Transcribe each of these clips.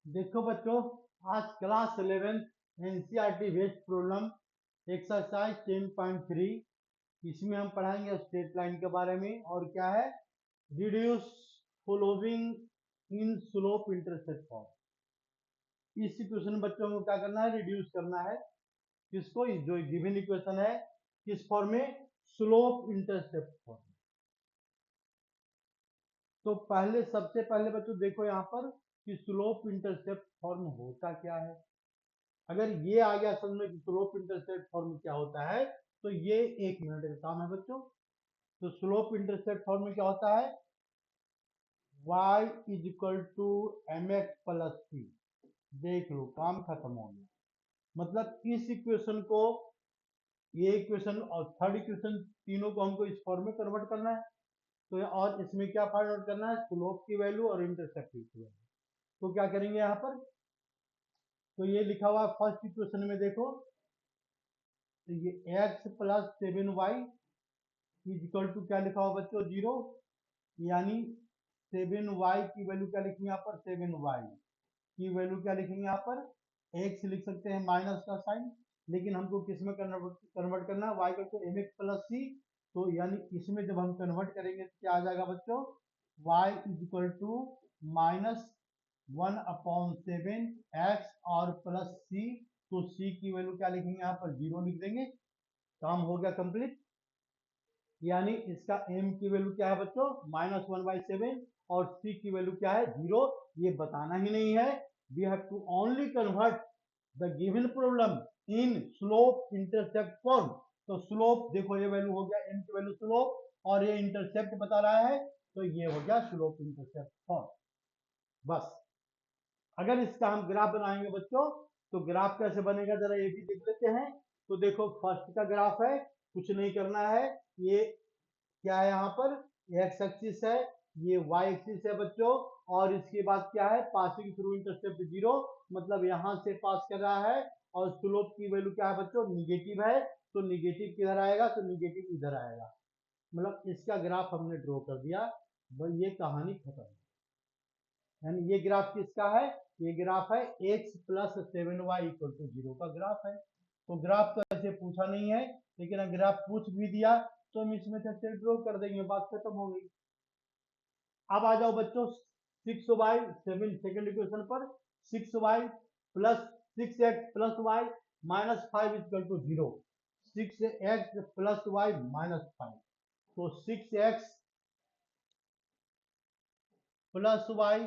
देखो बच्चों, आज class 11 NCERT based problem exercise 10.3 इसमें हम पढ़ाएंगे स्ट्रेट लाइन के बारे में और क्या है reduce following in slope intercept form. इस इक्वेशन बच्चों को क्या करना है, रिड्यूस करना है। किसको? जो गिवन इक्वेशन है किस फॉर्म में? Slope intercept form. तो पहले सबसे पहले बच्चों देखो यहाँ पर कि स्लोप इंटरसेप्ट फॉर्म होता क्या है। अगर ये आ गया समझ में कि स्लोप इंटरसेप्ट फॉर्म क्या होता है तो ये 1 मिनट का काम है बच्चों। तो स्लोप इंटरसेप्ट फॉर्म में क्या होता है, y is equal to M X plus C. देख लो, काम खत्म हो गया। मतलब इस इक्वेशन को, ये इक्वेशन और थर्ड इक्वेशन तीनों को हमको इस फॉर्म में कन्वर्ट करना है। तो और इसमें क्या फाइंड आउट करना है, स्लोप की वैल्यू और इंटरसेप्ट की वैल्यू। तो क्या करेंगे यहाँ पर, तो ये लिखा हुआ फर्स्ट इक्वेशन में देखो, तो ये x plus 7y is equal to क्या लिखा हुआ बच्चों, 0। यानी 7y की वैल्यू क्या लिखेंगे यहाँ पर, 7y की वैल्यू क्या लिखेंगे यहाँ पर, x लिख सकते हैं माइनस का साइन। लेकिन हमको किस में कन्वर्ट करना है, y को एम एक्स प्लस सी। तो यानी इसमें जब हम कन्वर्ट करेंगे तो क्या आ जाएगा बच्चों, y is equal to minus 1/7 x और प्लस सी। तो c की वैल्यू क्या लिखेंगे यहाँ पर, 0 लिख देंगे। काम हो गया कंप्लीट। यानी इसका m की वैल्यू क्या है बच्चों, -1/7 और c की वैल्यू क्या है, 0। ये बताना ही नहीं है, we have to only convert the given problem in slope intercept form. तो स्लोप देखो, ये वैल्यू हो गया m की वैल्यू स्लोप, और ये इंटरसेप्ट बता रहा है, तो ये हो गया स्लोप इंटरसेप्ट फॉर्म। बस। अगर इसका हम ग्राफ बनाएंगे बच्चों, तो ग्राफ कैसे बनेगा जरा ये भी देख लेते हैं। तो देखो, फर्स्ट का ग्राफ है, कुछ नहीं करना है। ये क्या है यहाँ पर, एक्स एक्सिस है, ये वाई एक्सिस है बच्चों। और इसके बाद क्या है, पासिंग थ्रू इंटरसेप्ट 0, मतलब यहाँ से पास कर रहा है। और स्लोप की वैल्यू क्या है बच्चों, निगेटिव है। तो निगेटिव किधर आएगा, तो निगेटिव इधर आएगा। मतलब इसका ग्राफ हमने ड्रॉ कर दिया, भाई ये कहानी खत्म। यानी ये ग्राफ किसका है, ये ग्राफ है x plus 7y equal to 0 का ग्राफ है। तो ग्राफ तो ऐसे पूछा नहीं है, लेकिन अगर ग्राफ पूछ भी दिया तो हम इसमें से ड्रॉ कर देंगे, बात खत्म हो गई। अब आ जाओ बच्चों 6y 7 सेकंड इक्वेशन पर। 6y plus 6x plus y minus 5 equal to 0। 6x plus y minus 5। तो 6x plus y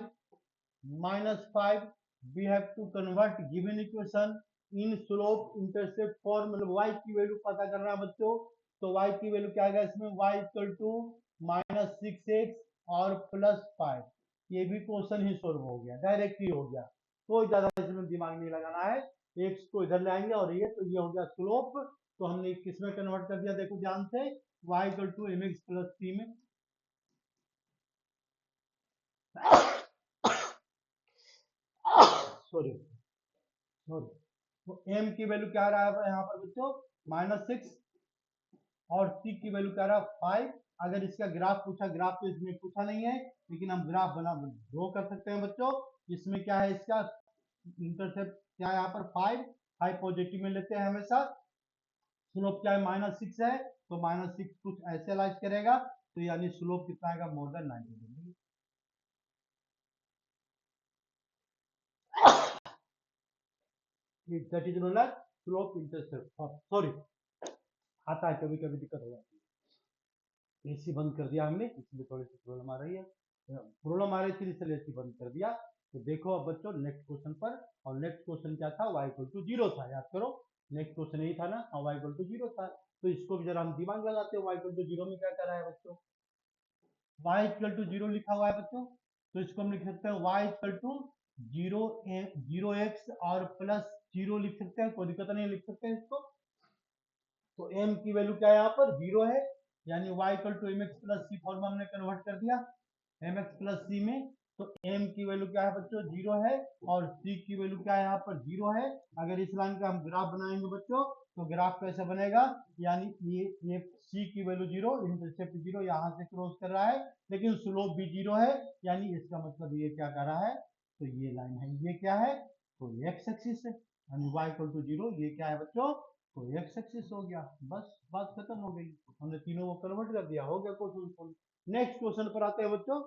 minus 5, we have to convert given equation in slope intercept form। मतलब y की वैल्यू पता करना है बच्चों। तो y की वैल्यू क्या आएगा इसमें, y इक्वल टू -6x और +5। ये भी क्वेश्चन ही सोल्व हो गया, डायरेक्ट ही हो गया। कोई ज्यादा इसमें दिमाग नहीं लगाना है। x को इधर ले आएंगे और ये हो गया स्लोप। तो हमने किसमें कन्वर्ट कर दिया, देखो ध्यान से, y equal to mx plus c में। Sorry sorry. तो m की वैल्यू क्या रहा है यहाँ पर बच्चों, -6, और c की वैल्यू क्या रहा, 5। अगर इसका ग्राफ पूछा, ग्राफ तो इसमें पूछा नहीं है, लेकिन हम ग्राफ बना ड्रॉ कर सकते हैं बच्चों। इसमें क्या है, इसका इंटरसेप्ट क्या है यहाँ पर, 5। 5 पॉजिटिव में लेते हैं हमेशा। स्लोप क्या है, -6 है, तो -6 कुछ ऐसे लाइज करेगा। तो यानी स्लोप कितना आएगा, more than 90 degree. That is known as slope intercept. Sorry, आता है कभी कभी, दिक्कत हो जाती है। एसी बंद कर दिया हमने, इसलिए थोड़ी सी प्रॉब्लम आ रही है। प्रॉब्लम आ रही थी इसलिए एसी बंद कर दिया। तो देखो अब बच्चों नेक्स्ट क्वेश्चन पर। और नेक्स्ट क्वेश्चन क्या था, y इक्वल टू 0 था, याद करो। नेक्स्ट क्वेश्चन यही था ना, y इक्वल टू 0 था। तो इसको भी जरा हम दिमाग लगाते हैं, y इक्वल टू 0 में क्या कर रहा है बच्चों, y इक्वल टू 0 लिखा हुआ है बच्चों। तो इसको हम लिख सकते हैं y इक्वल टू 0x और प्लस 0 लिख सकते हैं, कोई दिक्कत नहीं, लिख सकते हैं इसको। तो m की वैल्यू क्या है यहाँ पर, 0 है। यानी y equal to M X plus C form हमने कन्वर्ट कर दिया एम एक्स प्लस सी में। तो m की वैल्यू क्या है बच्चों, 0 है, और c की वैल्यू क्या है यहाँ पर, 0 है। अगर इस लाइन का हम ग्राफ बनाएंगे बच्चों, तो ग्राफ कैसे बनेगा, यानी ये c की वैल्यू 0, इंटरसेप्ट 0 यहाँ से क्रॉस कर रहा है, लेकिन स्लोप भी 0 है। यानी इसका मतलब ये क्या कर रहा है, तो ये लाइन है, ये क्या है, तो एक्स एक्सिस है, यानी y इक्वल टू 0, ये क्या है बच्चों, तो एक्स एक्सिस हो गया। बस बात खत्म हो गई, हमने तीनों को कन्वर्ट कर दिया, हो गया क्वेश्चन। नेक्स्ट क्वेश्चन पर आते हैं बच्चों।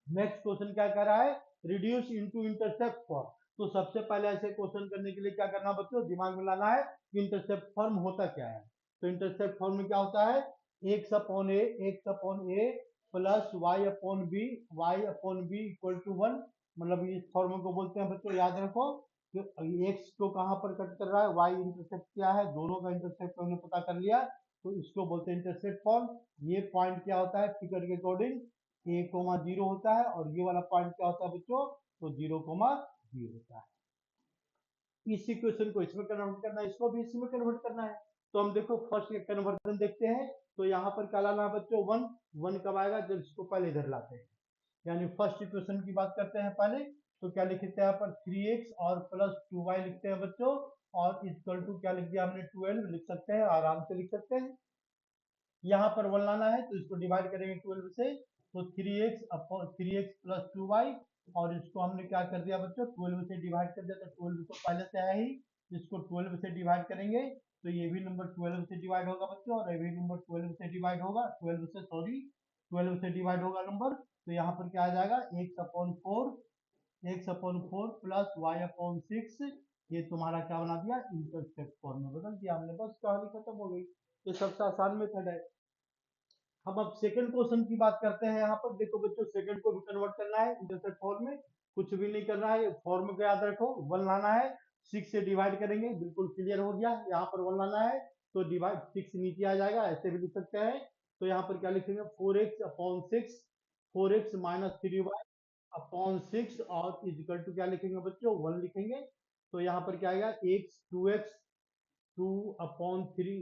नेक्स्ट क्वेश्चन क्या कह रहा है, रिड्यूस इनटू इंटरसेप्ट फॉर्म। तो सबसे पहले ऐसे क्वेश्चन करने के लिए क्या करना बच्चों, दिमाग में लाना है कि इंटरसेप्ट फॉर्म होता क्या है। तो इंटरसेप्ट फॉर्म में क्या होता है, X upon A plus Y upon B equal to 1। मतलब इस फॉर्मूले को बोलते हैं बच्चों, याद रखो कि एक्स को कहां पर कट कर रहा है, वाई इंटरसेप्ट क्या है, दोनों का इंटरसेप्ट हमने पता कर लिया, तो इसको बोलते हैं इंटरसेप्ट फॉर्म। ये पॉइंट क्या होता है, फिगर के अकॉर्डिंग ए कोमा 0 होता है, और ये वाला पॉइंट क्या होता है बच्चों, तो 0 कोमा 0 होता है। इस इक्वेशन को इसमें कन्वर्ट करना है, इसको भी इसमें कन्वर्ट करना है। तो हम देखो फर्स्ट कन्वर्जन देखते हैं। तो यहाँ पर क्या लाना है बच्चों, 1। 1 कब आएगा, जब इसको पहले इधर लाते हैं। यानी फर्स्ट इक्वेशन की बात करते हैं पहले। तो क्या लिखते हैं यहाँ पर 3x और प्लस 2y लिखते हैं बच्चों, और इक्वल टू क्या लिख दिया हमने, 12 लिख सकते हैं, आराम से लिख सकते हैं। यहाँ पर 1 लाना है, तो इसको डिवाइड करेंगे 12 से, तो 3x प्लस 2y, और इसको हमने क्या कर दिया बच्चों, 12 से डिवाइड कर दिया, तो 12 तो पहले से है ही, इसको 12 से डिवाइड करेंगे, तो ये भी नंबर 12 से डिवाइड होगा बच्चों, और ये भी नंबर 12 से डिवाइड होगा, 12 से डिवाइड होगा नंबर। तो यहाँ पर क्या आ जाएगा, x upon 4 plus y upon 6, ये तुम्हारा क्या बना दिया, इंटरसेप्ट फॉर्म में बदल दिया हमने, बस कहानी खत्म हो गई। ये सबसे आसान मेथड है। हम अब सेकंड क्वेश्चन की बात करते हैं। यहाँ पर देखो बच्चों, सेकंड को भी कन्वर्ट करना है इंटरसेप्ट फॉर्म में, कुछ भी नहीं करना है, फॉर्म को याद रखो, 1 लाना है, 6 से डिवाइड करेंगे, बिल्कुल क्लियर हो गया। यहाँ पर 1 लाना है, तो डिवाइड 6 नीचे आ जाएगा, ऐसे भी लिख सकते हैं। तो यहाँ पर क्या लिखेंगे, 4x upon 6, 4x minus 3y upon 6, और इजिकल टू क्या लिखेंगे बच्चों, 1 लिखेंगे। तो यहाँ पर क्या आएगा, x 2x 2/3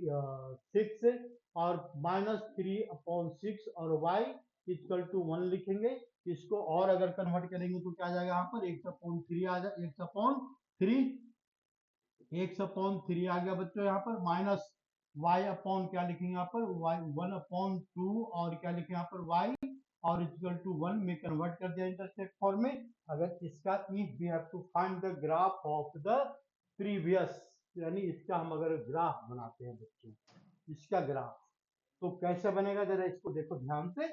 6, और -3/6, और y इक्वल टू 1 लिखेंगे। इसको और अगर कन्वर्ट करेंगे तो क्या आ जाएगा, यहाँ पर x/3 आ जाएगा, x/3 आ गया बच्चों। यहाँ पर माइनस y अपॉन क्या लिखेंगे, यहाँ पर y 1/2, और क्या लिखेंगे यहाँ पर y, और इक्वल टू 1 में कन्वर्ट कर दिया इंटरसेप्ट फॉर्म में। अगर इसका if we have to find the graph of the previous, यानी इसका हम अगर ग्राफ बनाते हैं बच्चों, इसका ग्राफ तो कैसे बनेगा, जरा इसको देखो ध्यान से।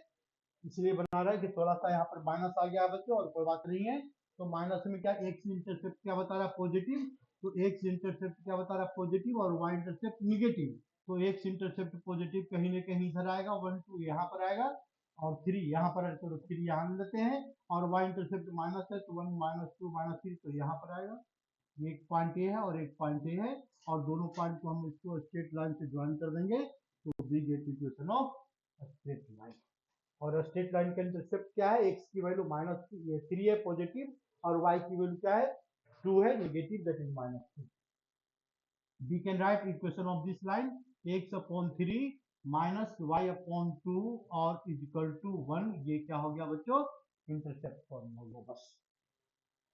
इसलिए बना रहा है कि थोड़ा सा यहाँ पर माइनस आ गया बच्चों, और कोई बात नहीं है। तो माइनस में क्या, एक्स इंटरसेप्ट क्या बता रहा है, पॉजिटिव, तो एक्स इंटरसेप्ट क्या बता रहा है, पॉजिटिव, और वाई इंटरसेप्ट निगेटिव। तो एक्स इंटरसेप्ट पॉजिटिव कहीं ना कहीं इधर आएगा, 1 2 यहाँ पर आएगा, और 3 यहाँ पर, चलो 3 यहाँ लेते हैं, और वाई इंटरसेप्ट माइनस है, तो 1 -2 -3, तो यहाँ पर आएगा। एक पॉइंट ए है और एक पॉइंट ए है, और दोनों पॉइंट को हम इसको स्ट्रेट लाइन से ज्वाइन कर देंगे, तो we get equation of straight line. और स्ट्रेट लाइन का इंटरसेप्ट क्या है, एक्स की वैल्यू -3 है पॉजिटिव, और वाई की वैल्यू क्या है, 2 है negative, that is -2। We can write equation of this line, x/3 minus y/2 और इज इक्वल टू 1। ये क्या हो गया बच्चों, इंटरसेप्ट फॉर्म हो गया। बस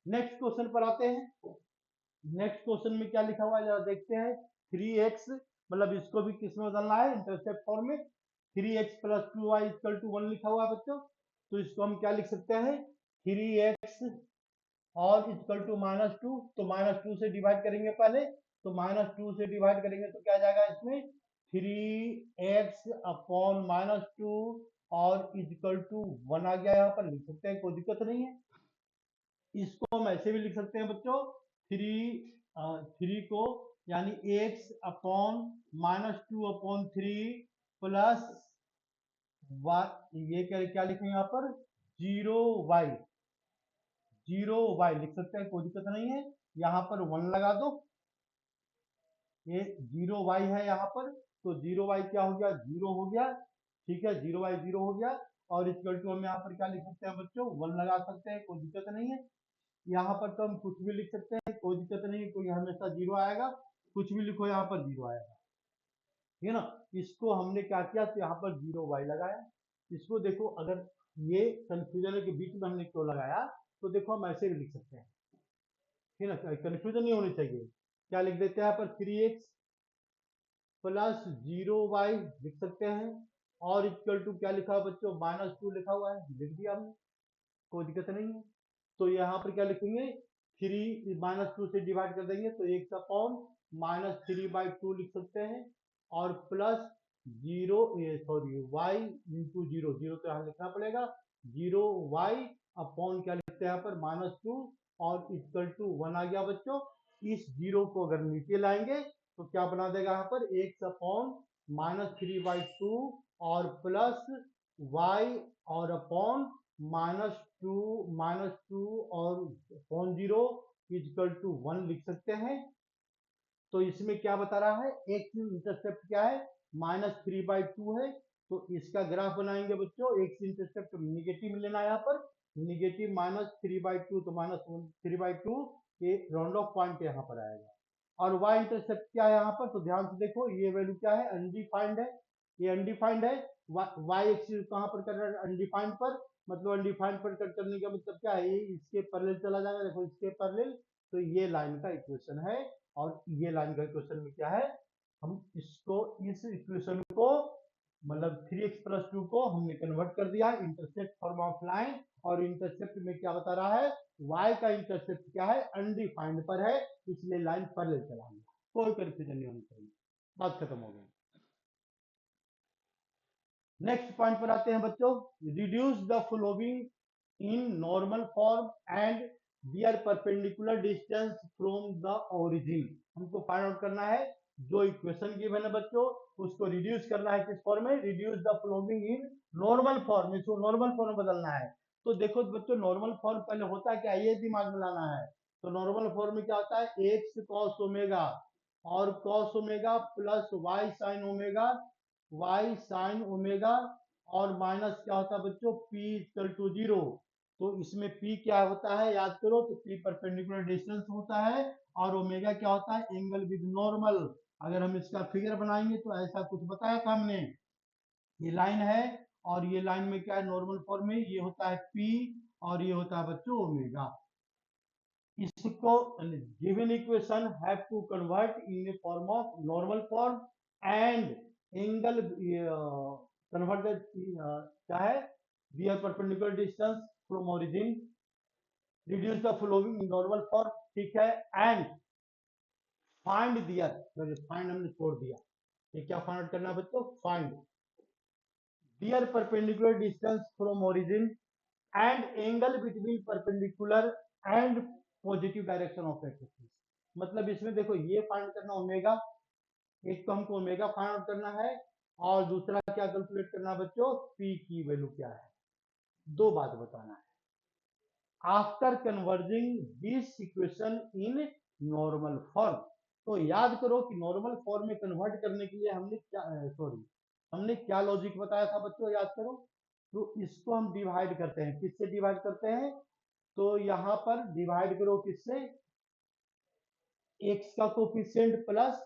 नेक्स्ट क्वेश्चन पर आते हैं। नेक्स्ट क्वेश्चन में क्या लिखा हुआ है, जरा देखते हैं। 3x, मतलब इसको भी किस में बदलना है, इंटरसेप्ट फॉर्म में। 3x plus 2y equal to 1 लिखा हुआ है बच्चों, तो इसको हम क्या लिख सकते हैं, 3x और इक्वल टू -2, तो -2 से डिवाइड करेंगे पहले, तो -2 से डिवाइड करेंगे तो क्या जाएगा इसमें, 3x अपॉन -2, और इक्वल टू 1 आ गया, यहाँ पर लिख सकते हैं, कोई दिक्कत नहीं है। इसको हम ऐसे भी लिख सकते हैं बच्चों, 3 को, यानी x अपॉन -2/3 प्लस ये क्या लिखेंगे यहाँ पर, 0y, 0y लिख सकते हैं, कोई दिक्कत नहीं है। यहाँ पर 1 लगा दो, ये 0y है यहाँ पर, तो 0y क्या हो गया, 0 हो गया, ठीक है, 0y 0 हो गया। और इक्वल टू हम यहाँ पर क्या लिख सकते हैं बच्चों, 1 लगा सकते हैं, कोई दिक्कत नहीं है। यहाँ पर तो हम कुछ भी लिख सकते हैं, कोई दिक्कत नहीं है, कोई हमेशा 0 आएगा, कुछ भी लिखो यहाँ पर 0 आएगा, ठीक है ना। इसको हमने क्या किया, तो यहाँ पर 0y लगाया। इसको देखो, अगर ये कंफ्यूजन के बीच में हमने क्यों लगाया, तो देखो हम ऐसे भी लिख सकते हैं, ठीक है ना, कंफ्यूजन नहीं होनी चाहिए। क्या लिख देते हैं यहाँ पर, 3x प्लस 0y लिख सकते हैं, और इक्वल टू क्या लिखा हुआ बच्चों, -2 लिखा हुआ है, लिख दिया हमने, कोई दिक्कत नहीं है। तो यहाँ पर क्या लिखेंगे, 3 -2 से डिवाइड कर देंगे तो x अपॉन -3/2 लिख सकते हैं, और प्लस 0 तो यहाँ लिखना पड़ेगा 0y अपॉन क्या लिखते हैं यहाँ पर -2 और इक्वल टू 1 आ गया बच्चों। इस जीरो को अगर नीचे लाएंगे तो क्या बना देगा यहाँ पर x अपॉन -3/2 और प्लस y और अपॉन -2 और अपॉन 0 इक्वल टू 1 लिख सकते हैं। तो इसमें क्या बता रहा है, एक्स इंटरसेप्ट क्या है, -3/2 है। तो इसका ग्राफ बनाएंगे बच्चों, एक्स इंटरसेप्ट निगेटिव लेना है यहाँ पर, निगेटिव -3/2 तो -3/2 ये राउंड ऑफ पॉइंट यहाँ पर आएगा। और y इंटरसेप्ट क्या है यहाँ पर, तो ध्यान से देखो ये वैल्यू क्या है, अनडिफाइंड है, ये अनडिफाइंड है। y एक्सिस कहाँ पर कर रहा है, अनडिफाइंड पर, मतलब अनडिफाइंड पर कट करने का मतलब क्या है, ये इसके पैरेलल चला जाएगा, देखो इसके पैरेलल। तो ये लाइन का इक्वेशन है, और ये लाइन का इक्वेशन में क्या है, हम इसको इस इक्वेशन को मतलब 3x+2 को हमने कन्वर्ट कर दिया इंटरसेप्ट फॉर्म ऑफ लाइन, और इंटरसेप्ट में क्या बता रहा है, y का इंटरसेप्ट क्या है, अनडिफाइंड पर है, इसलिए लाइन पैरेलल चला गया, कोई कंफ्यूजन नहीं होनी चाहिए, बात खत्म हो गई। नेक्स्ट पॉइंट पर आते हैं बच्चों, reduce the following in normal form and their perpendicular distance from the origin. हमको फाइंड आउट करना है जो इक्वेशन गिवन है बच्चों, उसको रिड्यूस करना है किस फॉर्म में, reduce the following in normal form, इसको नॉर्मल फॉर्म बदलना है। तो देखो बच्चों, नॉर्मल फॉर्म पहले होता क्या, ये दिमाग में लाना है। तो नॉर्मल फॉर्म में क्या होता है, एक्स कॉस ओमेगा और cos omega plus Y sine omega, y sine omega, और माइनस क्या होता है बच्चों, p इक्वल टू 0। तो इसमें p क्या होता है, याद करो, तो p परपेंडिकुलर डिस्टेंस होता है, और ओमेगा क्या होता है, एंगल विद नॉर्मल। अगर हम इसका फिगर बनाएंगे तो ऐसा कुछ बताया था हमने, ये लाइन है, और ये लाइन में क्या है, नॉर्मल फॉर्म में ये होता है p, और ये होता है बच्चों ओमेगा। इसको given equation have to convert in a form of normal form and angle convert क्या है, their perpendicular distance from origin, reduce the following in normal form, ठीक है, एंड फाइंड दियर, फाइंड हमने छोड़ दिया, ये क्या फाइंड करना है बच्चों, find their perpendicular distance from origin and angle between perpendicular and positive direction of axis. मतलब इसमें देखो ये फाइंड करना ओमेगा, एक तो हमको ओमेगा फाइंड आउट करना है, और दूसरा क्या कैलकुलेट करना बच्चों, पी की वैल्यू क्या है। दो बात बताना है, after converging this equation in normal form. तो याद करो कि नॉर्मल फॉर्म में कन्वर्ट करने के लिए हमने क्या, सॉरी, हमने क्या लॉजिक बताया था बच्चों, याद करो। तो इसको हम डिवाइड करते हैं, किससे डिवाइड करते हैं, तो यहाँ पर डिवाइड करो किससे, x का कोफिशिएंट प्लस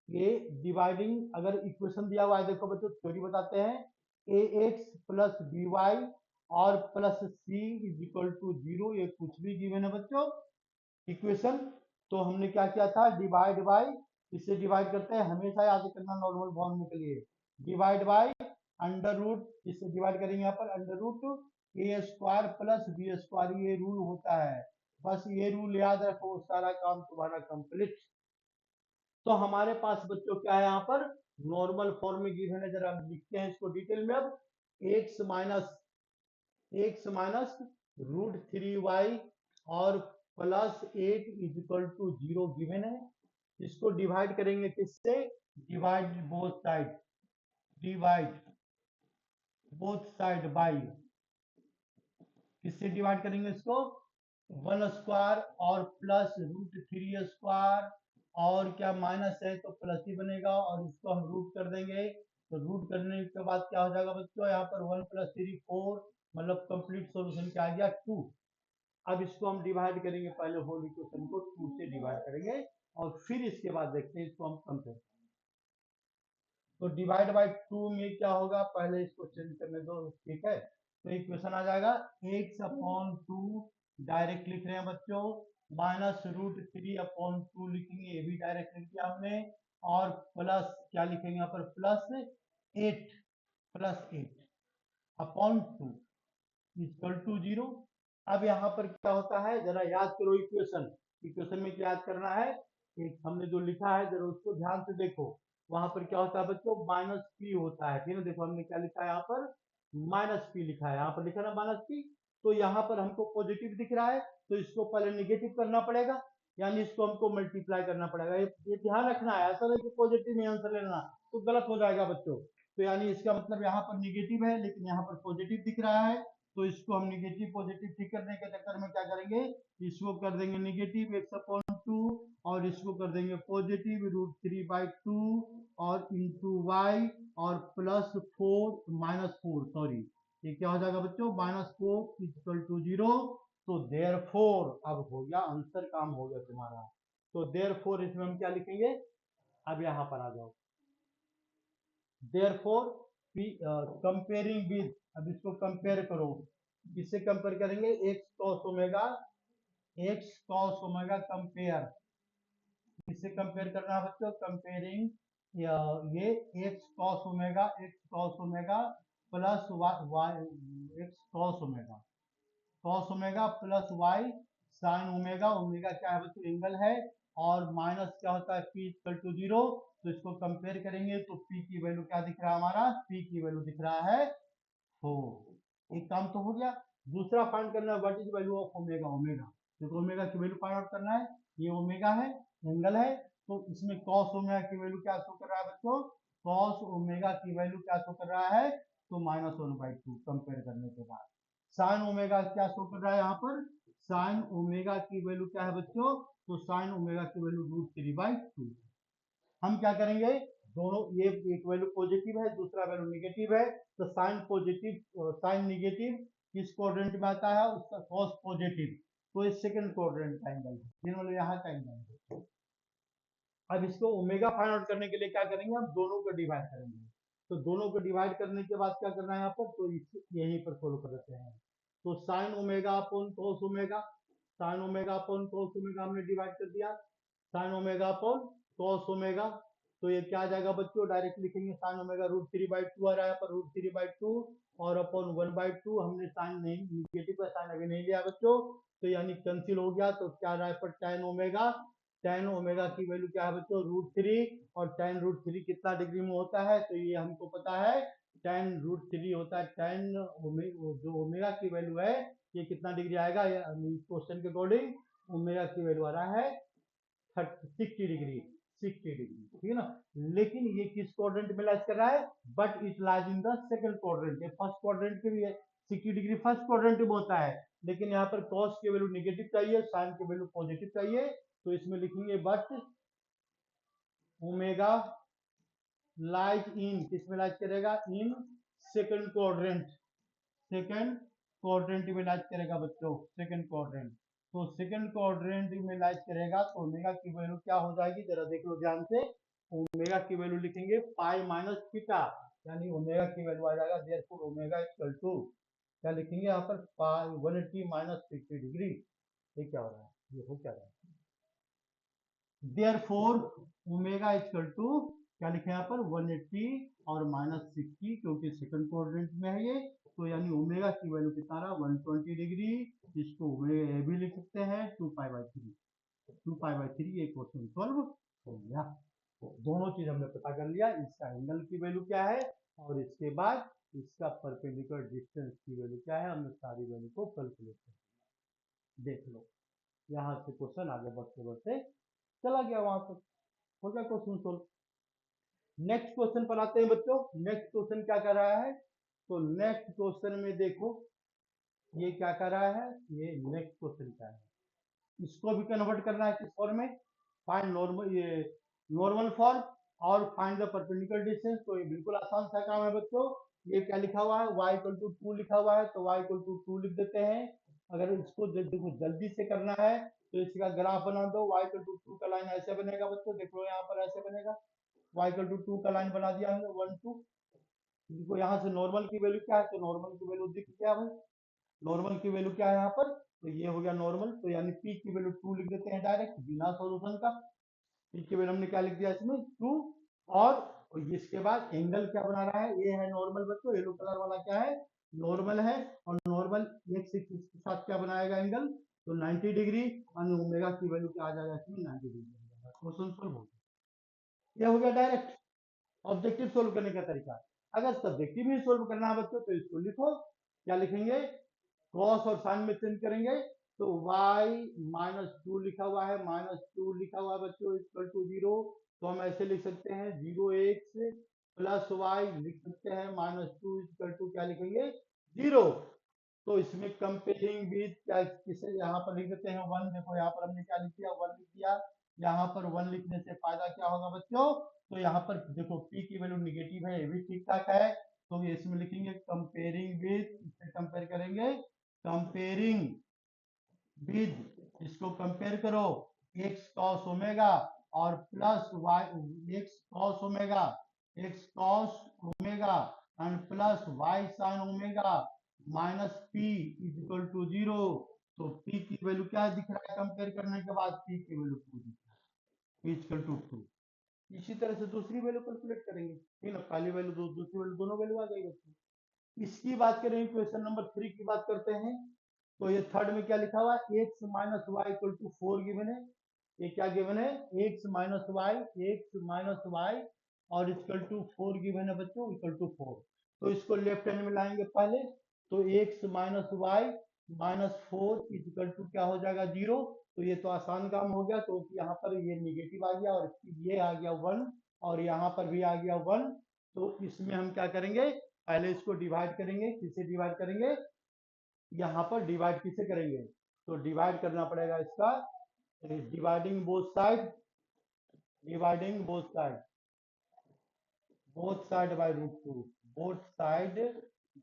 ये डिवाइडिंग, अगर इक्वेशन दिया हुआ है देखो बच्चों, थ्योरी बताते हैं, ax प्लस by और plus c is equal to 0, ये कुछ भी गिवन है बच्चों इक्वेशन। तो हमने क्या किया था, डिवाइड बाय, इससे डिवाइड करते हैं, हमेशा याद करना नॉर्मल फॉर्म के लिए, डिवाइड बाय अंडर रूट, इससे डिवाइड करेंगे यहाँ पर under root A square plus B square, ये रूल होता है, बस ये रूल याद रखो, सारा काम तुम्हारा कंप्लीट। तो हमारे पास बच्चों क्या है यहाँ पर, नॉर्मल फॉर्म में गिवन है, जरा लिखते हैं इसको डिटेल में अब, एक्स माइनस √3y और प्लस 8 इज इक्वल टू 0 गिवन है। इसको डिवाइड करेंगे किससे, divide both side, divide both side by, किससे डिवाइड करेंगे इसको, 1 स्क्वायर और प्लस √3 स्क्वायर, और क्या माइनस है तो प्लस ही बनेगा, और इसको हम रूट कर देंगे, तो रूट करने के बाद क्या हो जाएगा बच्चों, यहाँ पर 1 + 3 4, मतलब कंप्लीट सॉल्यूशन क्या आ गया 2। अब इसको हम डिवाइड करेंगे, पहले होल इक्वेशन को 2 से डिवाइड करेंगे, और फिर इसके बाद देखते हैं इसको हम कंपेयर। तो डिवाइड बाय 2 में क्या होगा, पहले इसको चेंज करने दो, ठीक है। तो इक्वेशन आ जाएगा x/2, डायरेक्ट लिख रहे हैं बच्चों, -√3/2 लिखेंगे, ये भी डायरेक्ट लिख दिया हमने, और प्लस क्या लिखेंगे यहाँ पर, +8 अपॉन 2 इक्वल टू 0। अब यहाँ पर क्या होता है, जरा याद करो इक्वेशन। इक्वेशन में क्या याद करना है, एक हमने जो लिखा है जरा उसको ध्यान से देखो। वहां पर क्या होता है बच्चों, माइनस पी होता है, ठीक है। देखो हमने क्या लिखा है यहाँ पर, माइनस पी लिखा है, यहाँ पर लिखा ना माइनस पी। तो यहाँ पर हमको पॉजिटिव दिख रहा है, तो इसको पहले निगेटिव करना पड़ेगा, यानी इसको हमको मल्टीप्लाई करना पड़ेगा। ये ध्यान रखना है, ऐसा नहीं कि पॉजिटिव में आंसर लेना, तो गलत हो जाएगा बच्चों। तो यानी इसका मतलब यहाँ पर निगेटिव है, लेकिन यहाँ पर पॉजिटिव दिख रहा है, तो इसको हम निगेटिव पॉजिटिव ठीक करने के चक्कर में क्या करेंगे, इसको कर देंगे निगेटिव एक्स अपॉन टू, और इसको कर देंगे पॉजिटिव √3/2 और इंटू वाई, और प्लस 4 -4 सॉरी, ये क्या हो जाएगा बच्चों, -4 = 0। तो देयरफॉर अब हो गया आंसर, काम हो गया तुम्हारा। तो देयरफॉर इसमें हम क्या लिखेंगे, अब यहाँ पर आ जाओ। देयरफॉर कंपेयरिंग विद, अब इसको कंपेयर करो, किससे कंपेयर करेंगे, X cos omega, X cos omega compare, किससे कंपेयर करना है बच्चों, कंपेयरिंग ये X cos omega plus Y, X cos omega plus Y sine omega, omega क्या है बच्चों, एंगल है, और माइनस क्या होता है, पी इक्वल टू 0। तो इसको कंपेयर करेंगे तो पी की वैल्यू क्या दिख रहा है हमारा, पी की वैल्यू दिख रहा है 4। एक काम तो हो गया। दूसरा फाइंड करना है what is value of omega, omega देखो ओमेगा की वैल्यू फाइंड आउट करना है, ये ओमेगा है, एंगल है, तो इसमें कॉस ओमेगा की वैल्यू क्या शो कर रहा है बच्चों, कॉस ओमेगा की वैल्यू क्या शो कर रहा है, तो -1/2 कंपेयर करने के बाद। साइन ओमेगा क्या शो कर रहा है यहाँ पर, साइन ओमेगा की वैल्यू क्या है बच्चों, तो साइन ओमेगा की वैल्यू √3/2। हम क्या करेंगे, दोनों ये एक वैल्यू पॉजिटिव है, दूसरा वैल्यू निगेटिव है, तो साइन पॉजिटिव साइन निगेटिव किस क्वाड्रेंट में आता है, उसका कॉस पॉजिटिव, तो ये सेकंड क्वाड्रेंट का एंगल है, मतलब यहाँ का एंगल है। अब इसको ओमेगा फाइंड आउट करने के लिए क्या करेंगे, हम दोनों को डिवाइड करेंगे। तो दोनों को डिवाइड करने के बाद क्या करना है यहाँ पर, तो यहीं पर सोल्व कर देते हैं। तो sine omega upon cos omega, sine omega upon cos omega हमने डिवाइड कर दिया, sine omega upon cos omega. तो ये क्या आ जाएगा बच्चों, डायरेक्ट लिखेंगे साइन ओमेगा √3/2 आ रहा है पर √3/2, और अपॉन 1/2 हमने साइन नहीं, निगेटिव का साइन अभी नहीं लिया बच्चों, तो यानी कैंसिल हो गया। तो क्या आ रहा है पर tan ओमेगा, tan ओमेगा की वैल्यू क्या है बच्चों, √3, और tan √3 कितना डिग्री में होता है, तो ये हमको पता है tan √3 होता है, tan जो ओमेगा की वैल्यू है ये कितना डिग्री आएगा, क्वेश्चन के अकॉर्डिंग ओमेगा की वैल्यू आ रहा है 60 डिग्री, 60 डिग्री, ठीक है ना। लेकिन ये किस क्वाड्रेंट में लाइज कर रहा है, but it lies in the second quadrant, ये फर्स्ट क्वाड्रेंट के भी है, 60 डिग्री फर्स्ट क्वाड्रेंट में होता है, लेकिन यहाँ पर कॉस की वैल्यू निगेटिव चाहिए, साइन की वैल्यू पॉजिटिव चाहिए, तो इसमें लिखेंगे बट ओमेगा लाइज इन, किसमें लाइज करेगा, in second quadrant, second quadrant में लाइज करेगा बच्चों, सेकंड क्वाड्रेंट। तो सेकंड क्वाड्रेंट में लाइज करेगा तो ओमेगा की वैल्यू क्या हो जाएगी, जरा देख लो ध्यान से। ओमेगा की वैल्यू लिखेंगे पाई माइनस थीटा, यानी ओमेगा की वैल्यू आ जाएगा देयरफॉर ओमेगा इक्वल टू, क्या लिखेंगे यहाँ पर, पाई 180 - 60 डिग्री। ये क्या हो रहा है, ये हो क्या रहा है, देयरफॉर ओमेगा इक्वल टू, क्या लिखे यहाँ पर 180 और -60, क्योंकि सेकंड क्वाड्रेंट में है ये, तो यानी ओमेगा की वैल्यू कितना रहा 120 डिग्री, इसको ओमेगा भी लिख सकते हैं 2π/3, 2π/3। ये क्वेश्चन सॉल्व हो गया। दोनों चीज हमने पता कर लिया, इसका एंगल की वैल्यू क्या है, और इसके बाद इसका परपेंडिकुलर डिस्टेंस की वैल्यू क्या है, हमने सारी वैल्यू को कैलकुलेट कर लिया। देख लो यहाँ से क्वेश्चन आगे बढ़ते बढ़ते चला गया वहां तक, हो गया क्वेश्चन सोल्व। नेक्स्ट क्वेश्चन पर आते हैं बच्चों। नेक्स्ट क्वेश्चन क्या कर रहा है, तो नेक्स्ट क्वेश्चन में देखो ये क्या कर रहा है, ये नेक्स्ट क्वेश्चन क्या है, इसको भी कन्वर्ट करना है किस फॉर्म में, फाइंड नॉर्मल, ये नॉर्मल फॉर्म और फाइंड द परपेंडिकुलर डिस्टेंस। तो ये बिल्कुल आसान सा काम है बच्चों। ये क्या लिखा हुआ है, y = 2 लिखा हुआ है, तो y = 2 लिख देते हैं। अगर इसको जल्दी से करना है तो इसका ग्राफ बना दो, y = 2 का लाइन ऐसे बनेगा बच्चों, देख लो यहाँ पर ऐसे बनेगा, y = 2 का लाइन बना दिया हमने 1 2। देखो यहाँ से नॉर्मल की वैल्यू क्या है, तो नॉर्मल की वैल्यू दिख गया भाई, नॉर्मल की वैल्यू क्या है यहाँ पर, तो ये हो गया नॉर्मल, तो यानी पी की वैल्यू 2 लिख देते हैं डायरेक्ट बिना सॉल्यूशन का, पी की वैल्यू हमने क्या लिख दिया इसमें 2। और इसके बाद एंगल क्या बना रहा है, ये है नॉर्मल बच्चों, येलो कलर वाला क्या है नॉर्मल है, और नॉर्मल एक्स एक्सिस के साथ क्या बनाएगा एंगल, तो 90 डिग्री, और ओमेगा की वैल्यू क्या आ जाएगा इसमें 90 डिग्री। क्वेश्चन सॉल्व हो गया। ये हो गया डायरेक्ट ऑब्जेक्टिव सोल्व करने का तरीका। अगर सब्जेक्टिव ही सोल्व करना है बच्चों तो इसको लिखो, क्या लिखेंगे, कॉस और साइन में चेंज करेंगे, तो y -2 लिखा हुआ है, -2 लिखा हुआ है बच्चों इक्वल टू 0, तो हम ऐसे लिख सकते हैं 0x प्लस वाई लिख सकते हैं, -2 इक्वल टू क्या लिखेंगे 0। तो इसमें कंपेयरिंग विद क्या किसे यहाँ पर लिख देते हैं 1, देखो यहाँ पर हमने क्या लिख दिया 1 लिख दिया, यहाँ पर 1 लिखने से फायदा क्या होगा बच्चों, तो यहाँ पर देखो p की वैल्यू निगेटिव है, ये भी ठीक ठाक है, तो ये इसमें लिखेंगे कंपेयरिंग विद, इससे कंपेयर करेंगे, कंपेयरिंग विद, इसको कंपेयर करो x cos ओमेगा और plus y x cos omega, x cos omega and plus y sin omega minus p is equal to 0। तो p की वैल्यू क्या दिख रहा है कंपेयर करने के बाद, p की वैल्यू 2 दिख रहा है, p इक्वल टू 2। इसी तरह से दूसरी वैल्यू कैलकुलेट करेंगे, ठीक है, पहली वैल्यू दूसरी वैल्यू दोनों वैल्यू आ गई बच्चों। इसकी बात करेंगे, क्वेश्चन नंबर 3 की बात करते हैं। तो ये थर्ड में क्या लिखा हुआ है, X minus Y equal to 4 given है, ये क्या गिवन है, X minus Y, X minus Y और इक्वल टू 4 गिवन है बच्चों, इक्वल टू 4। तो इसको लेफ्ट हैंड में लाएंगे पहले, तो X minus Y minus 4 equal to क्या हो जाएगा 0। तो ये तो आसान काम हो गया, तो यहाँ पर ये निगेटिव आ गया और ये आ गया 1, और यहाँ पर भी आ गया 1। तो इसमें हम क्या करेंगे, पहले इसको डिवाइड करेंगे, किससे डिवाइड करेंगे, यहाँ पर डिवाइड किसे करेंगे, तो डिवाइड करना पड़ेगा इसका, dividing both side, dividing both side by √2, both side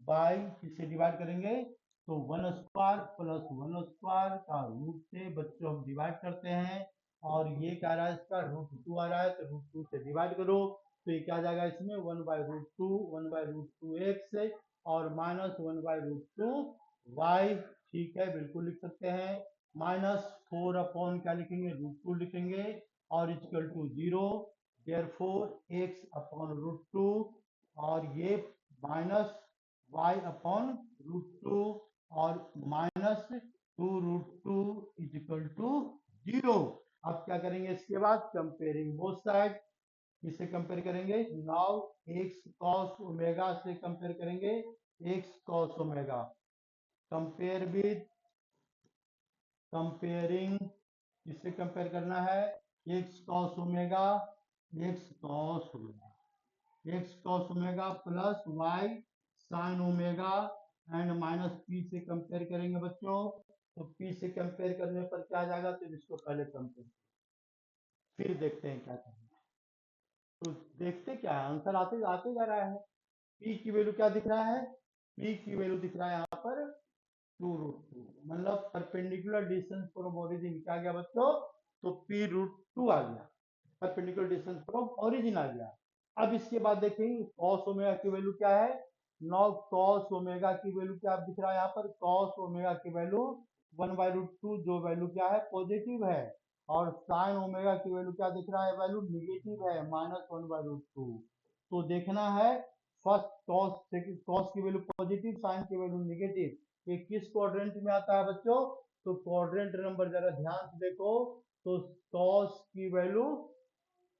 by किसे डिवाइड करेंगे, तो 1 स्क्वायर प्लस 1 स्क्वायर का रूट से बच्चों हम डिवाइड करते हैं, और ये क्या आ रहा है इसका √2 आ रहा है, तो √2 से डिवाइड करो, तो ये क्या आ जाएगा इसमें 1/√2, 1/√2 x और माइनस 1/√2 y, ठीक है बिल्कुल लिख सकते हैं, -4 अपॉन क्या लिखेंगे √2 लिखेंगे, और equal to 0, therefore x upon √2, और ये माइनस y अपॉन √2 और -2√2 इज इक्वल टू 0। अब क्या करेंगे इसके बाद, कंपेयरिंग बोथ साइड, किससे कंपेयर करेंगे, नाउ x cos ओमेगा से कंपेयर करेंगे, x cos omega, compare with, comparing किससे कंपेयर करना है, x cos omega, x cos omega, x cos omega plus y sin omega and minus p से compare करेंगे बच्चों, तो p से कंपेयर करने पर क्या आ जाएगा, तो इसको पहले कंपेयर फिर देखते हैं क्या करेंगे। तो देखते क्या है, आंसर आते आते जा रहा है। p की वैल्यू क्या दिख रहा है, p की वैल्यू दिख रहा है यहाँ पर 2√2, मतलब परपेंडिकुलर डिस्टेंस फ्रॉम ओरिजिन क्या आ गया बच्चों, तो p√2 आ गया, परपेंडिकुलर डिस्टेंस फ्रॉम ओरिजिन आ गया। अब इसके बाद देखेंगे cos ओमेगा की वैल्यू क्या है, नौ cos ओमेगा की वैल्यू क्या दिख रहा है यहाँ पर, cos ओमेगा की वैल्यू 1/√2 जो वैल्यू क्या है पॉजिटिव है, और sin ओमेगा की वैल्यू क्या दिख रहा है, वैल्यू निगेटिव है -1/√2। तो देखना है फर्स्ट cos, सेकंड cos की वैल्यू पॉजिटिव, sin की वैल्यू निगेटिव, ये किस क्वाड्रेंट में आता है बच्चों, तो क्वाड्रेंट नंबर जरा ध्यान से देखो, तो cos की वैल्यू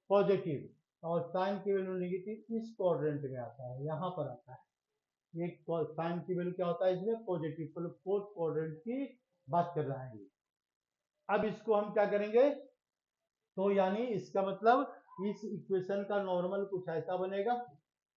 पॉजिटिव और साइन की वैल्यू नेगेटिव इस क्वाड्रेंट में आता है, यहाँ पर आता है, एक साइन की वैल्यू क्या होता है इसमें पॉजिटिव, मतलब फोर्थ क्वाड्रेंट की बात कर रहा है। अब इसको हम क्या करेंगे, तो यानी इसका मतलब इस इक्वेशन का नॉर्मल कुछ ऐसा बनेगा,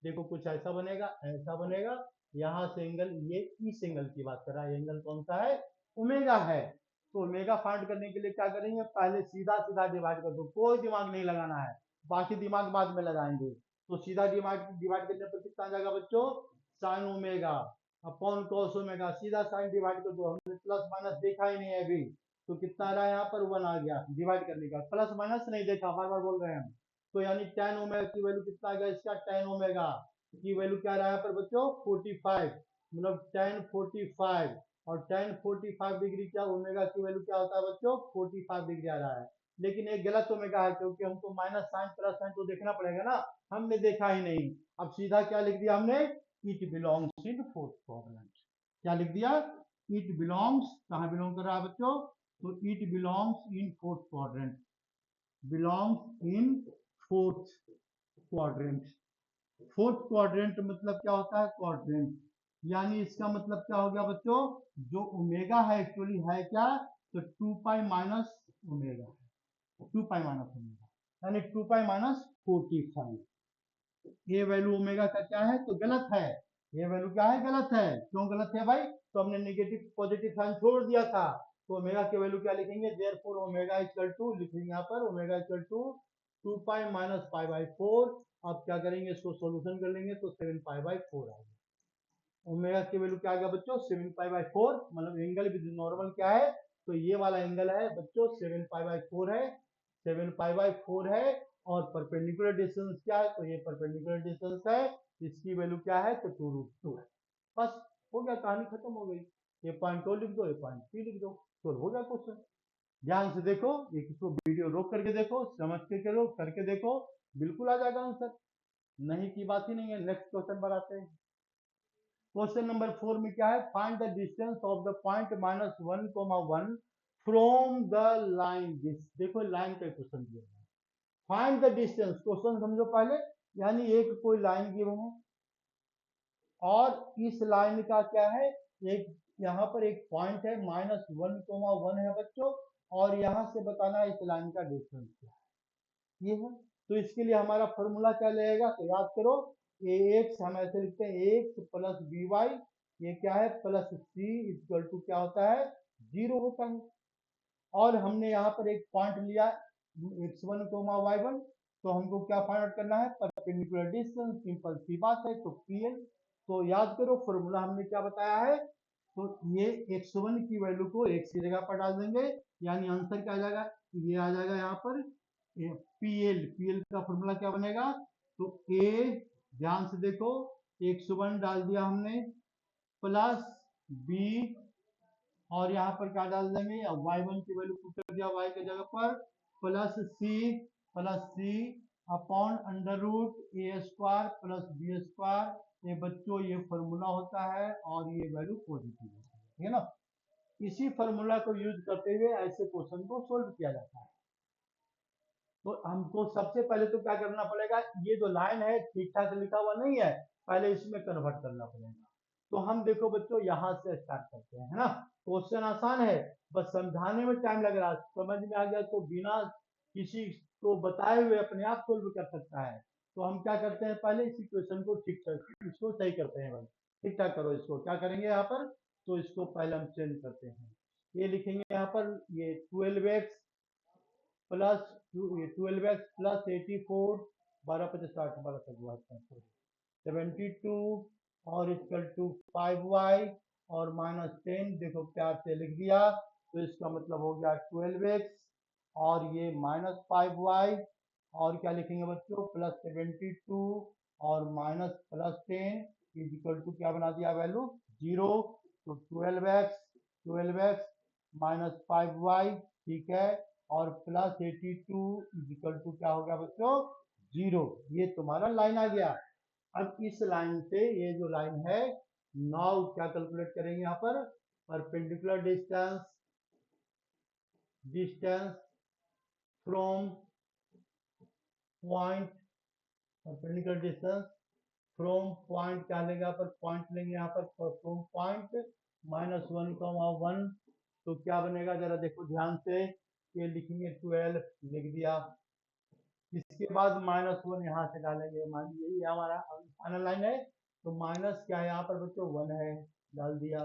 देखो कुछ ऐसा बनेगा, ऐसा बनेगा, यहाँ से एंगल, ये इस एंगल की बात कर रहा है, एंगल कौन सा है, ओमेगा है। तो ओमेगा फाइंड करने के लिए क्या करेंगे, पहले सीधा सीधा डिवाइड कर दो, कोई दिमाग नहीं लगाना है, बाकी दिमाग बाद में लगाएंगे। तो सीधा डिवाइड डिवाइड करने पर कितना आ जाएगा बच्चों, sine omega upon cos omega, सीधा साइन डिवाइड कर दो, हमने प्लस माइनस देखा ही नहीं है अभी, तो कितना आ रहा है यहाँ पर 1 आ गया, डिवाइड करने का प्लस माइनस नहीं देखा, बार बार बोल रहे हैं हम। तो यानी tan ओमेगा की वैल्यू कितना आ गया इसका, tan ओमेगा की वैल्यू क्या रहा है यहाँ पर बच्चों 45, मतलब tan 45, और tan 45 डिग्री क्या, ओमेगा की वैल्यू क्या होता है बच्चों 45 डिग्री आ रहा है। लेकिन एक गलत ओमेगा है, क्योंकि हमको माइनस साइन प्लस साइन तो देखना पड़ेगा ना, हमने देखा ही नहीं, अब सीधा क्या लिख दिया हमने it belongs in fourth quadrant. क्या लिख दिया? इट बिलोंग्स, कहाँ बिलोंग कर रहा है बच्चों? तो it belongs in fourth quadrant, belongs in fourth quadrant. Fourth quadrant मतलब क्या होता है? क्वाड्रेंट, यानी इसका मतलब क्या हो गया बच्चों? जो ओमेगा है एक्चुअली है क्या? तो 2 pi minus omega, 2 pi minus omega, यानी 2 पाई माइनस 45। ये वैल्यू ओमेगा का क्या है? तो गलत है। ये वैल्यू क्या है? गलत है। क्यों गलत है भाई? तो हमने नेगेटिव पॉजिटिव साइन छोड़ दिया था। तो ओमेगा की वैल्यू क्या लिखेंगे? देयरफॉर ओमेगा इक्वल टू, लिखेंगे यहाँ पर omega equal to 2 pi minus pi by 4। अब क्या करेंगे? इसको सॉल्यूशन कर लेंगे तो 7 पाई बाई 4 आएगा। ओमेगा की वैल्यू क्या आ गया बच्चों? 7 पाई बाई 4, मतलब एंगल विद नॉर्मल क्या है? तो ये वाला एंगल है बच्चों 7 पाई बाई 4 है, 7 पाई बाई 4 है। और परपेंडिकुलर डिस्टेंस क्या है? तो ये परपेंडिकुलर डिस्टेंस है, इसकी वैल्यू क्या है? तो 2√2 है। बस हो गया, कहानी खत्म हो गई। ये पॉइंट ओ लिख दो, ये पॉइंट पी लिख दो, तो हो गया क्वेश्चन। ध्यान से देखो, ये इसको वीडियो रोक करके देखो, समझ के करो, करके देखो, बिल्कुल आ जाएगा आंसर, नहीं की बात ही नहीं है। नेक्स्ट क्वेश्चन पर आते हैं। क्वेश्चन नंबर 4 में क्या है? Find the distance of the point -1, 1 from the line this. देखो लाइन का क्वेश्चन दिया है। फाइंड द डिस्टेंस, क्वेश्चन समझो पहले, यानी एक कोई लाइन गिवन है और इस लाइन का क्या है? एक यहाँ पर एक पॉइंट है -1, 1 है बच्चों, और यहाँ से बताना है इस लाइन का डिस्टेंस क्या है, ये है। तो इसके लिए हमारा फॉर्मूला क्या लगेगा? तो याद करो, ए एक्स हम ऐसे लिखते हैं, एक्स प्लस बी वाई, ये क्या है? प्लस सी इक्वल टू क्या होता है? 0 होता है। और हमने यहाँ पर एक पॉइंट लिया x1, y1, तो हमको क्या फाइंड आउट करना है? परपेंडिकुलर डिस्टेंस, सिंपल सी बात है, तो पीएल। तो याद करो फॉर्मूला हमने क्या बताया है? तो ये x1 की वैल्यू को x की जगह पर डाल देंगे, यानी आंसर क्या आ जाएगा? ये आ जाएगा यहाँ पर पीएल। पीएल का फॉर्मूला क्या बनेगा? तो ए, ध्यान से देखो, x1 डाल दिया हमने, प्लस बी, और यहाँ पर क्या डाल देंगे? y1 की वैल्यू पुट कर दिया y की जगह पर, plus C upon under root A square plus B square. ये बच्चों ये फॉर्मूला होता है और ये वैल्यू पॉजिटिव होती है, ठीक है ना? इसी फॉर्मूला को यूज करते हुए ऐसे क्वेश्चन को सोल्व किया जाता है। तो हमको सबसे पहले तो क्या करना पड़ेगा? ये जो लाइन है ठीक ठाक लिखा हुआ नहीं है, पहले इसमें कन्वर्ट करना पड़ेगा। तो हम देखो बच्चों यहाँ से स्टार्ट करते हैं, है ना? क्वेश्चन आसान है, बस समझाने में टाइम लग रहा है, समझ में आ गया तो बिना किसी को बताए हुए अपने आप सोल्व कर सकता है। तो हम क्या करते हैं? पहले इसी क्वेश्चन को ठीक ठाक इसको सही करते हैं भाई, ठीक ठाक करो इसको। क्या करेंगे यहाँ पर? तो इसको पहले हम चेंज करते हैं, ये लिखेंगे यहाँ पर, ये 12x प्लस 12x प्लस 84, 12×5 = 12 72, और इक्वल टू 5y और -10। देखो प्यार से लिख दिया, तो इसका मतलब हो गया 12x और ये -5y, और क्या लिखेंगे बच्चों? प्लस 72 और माइनस प्लस 10 इक्वल टू क्या बना दिया? वैल्यू 0। तो 12x माइनस 5y, ठीक है, और प्लस 82 इक्वल टू क्या हो गया बच्चों? 0। ये तुम्हारा लाइन आ गया। अब इस लाइन से ये जो लाइन है, नाउ क्या कैलकुलेट करेंगे यहाँ पर? Perpendicular distance, distance from point, perpendicular distance from point, क्या लेंगे यहाँ पर? पॉइंट लेंगे यहाँ पर, फ्रॉम पॉइंट -1, 1। तो क्या बनेगा जरा देखो ध्यान से, ये लिखेंगे 12 लिख दिया, इसके बाद -1 यहाँ से डालेंगे, मान यही हमारा फाइनल लाइन है। तो माइनस क्या है यहाँ पर बच्चों? 1 है, डाल दिया,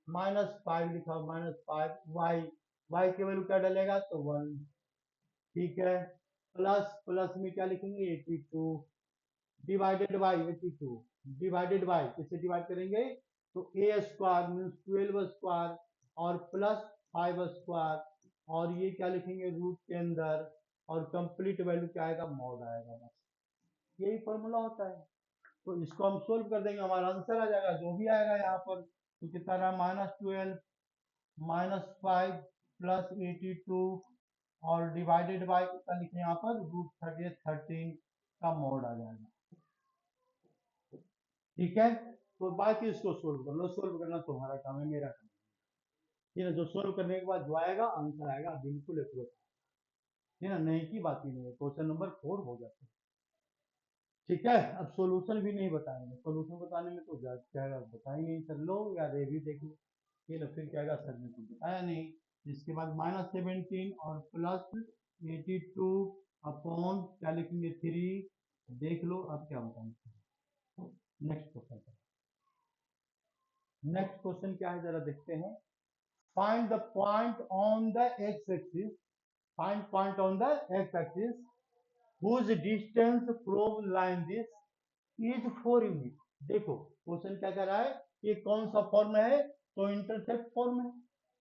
-5 लिखा, -5 y की वैल्यू क्या डालेगा? तो 1, ठीक है, प्लस प्लस में क्या लिखेंगे? 82 डिवाइडेड बाई 82, डिवाइडेड बाई, किससे डिवाइड करेंगे? तो ए स्क्वायर मीन्स 12 स्क्वायर और प्लस 5 स्क्वायर, और ये क्या लिखेंगे? रूट के अंदर, और कंप्लीट वैल्यू क्या आएगा? मॉड आएगा, बस यही फॉर्मूला होता है। तो इसको हम सोल्व कर देंगे, हमारा आंसर आ जाएगा जो भी आएगा यहाँ पर। तो कितना रहा? -12 -5 प्लस 82 और डिवाइडेड बाई कितना लिखे यहाँ पर? √13 का मॉड आ जाएगा। ठीक है, तो बाकी इसको सोल्व कर लो, सोल्व करना तुम्हारा काम है, मेरा काम है ना। जो सोल्व करने के बाद जो आएगा आंसर आएगा बिल्कुल एक्यूरेट है ना, नहीं की बात ही नहीं है। क्वेश्चन नंबर 4 हो जाता है। ठीक है, अब सॉल्यूशन भी नहीं बताएंगे, सॉल्यूशन बताने में तो कहेगा बताई नहीं सर, लो यार ये भी देख लो, ये ना फिर कहेगा सर ने तो बताया नहीं। इसके बाद -17 और +82 अपॉन क्या लिखेंगे 3, देख लो अब क्या बताएंगे। नेक्स्ट क्वेश्चन, नेक्स्ट क्वेश्चन क्या है जरा देखते हैं। Find the point on the x axis, find point on the x axis whose distance from line this is 4 unit. देखो क्वेश्चन क्या कह रहा है, ये कौन सा फॉर्म है, तो इंटरसेप्ट फॉर्म है,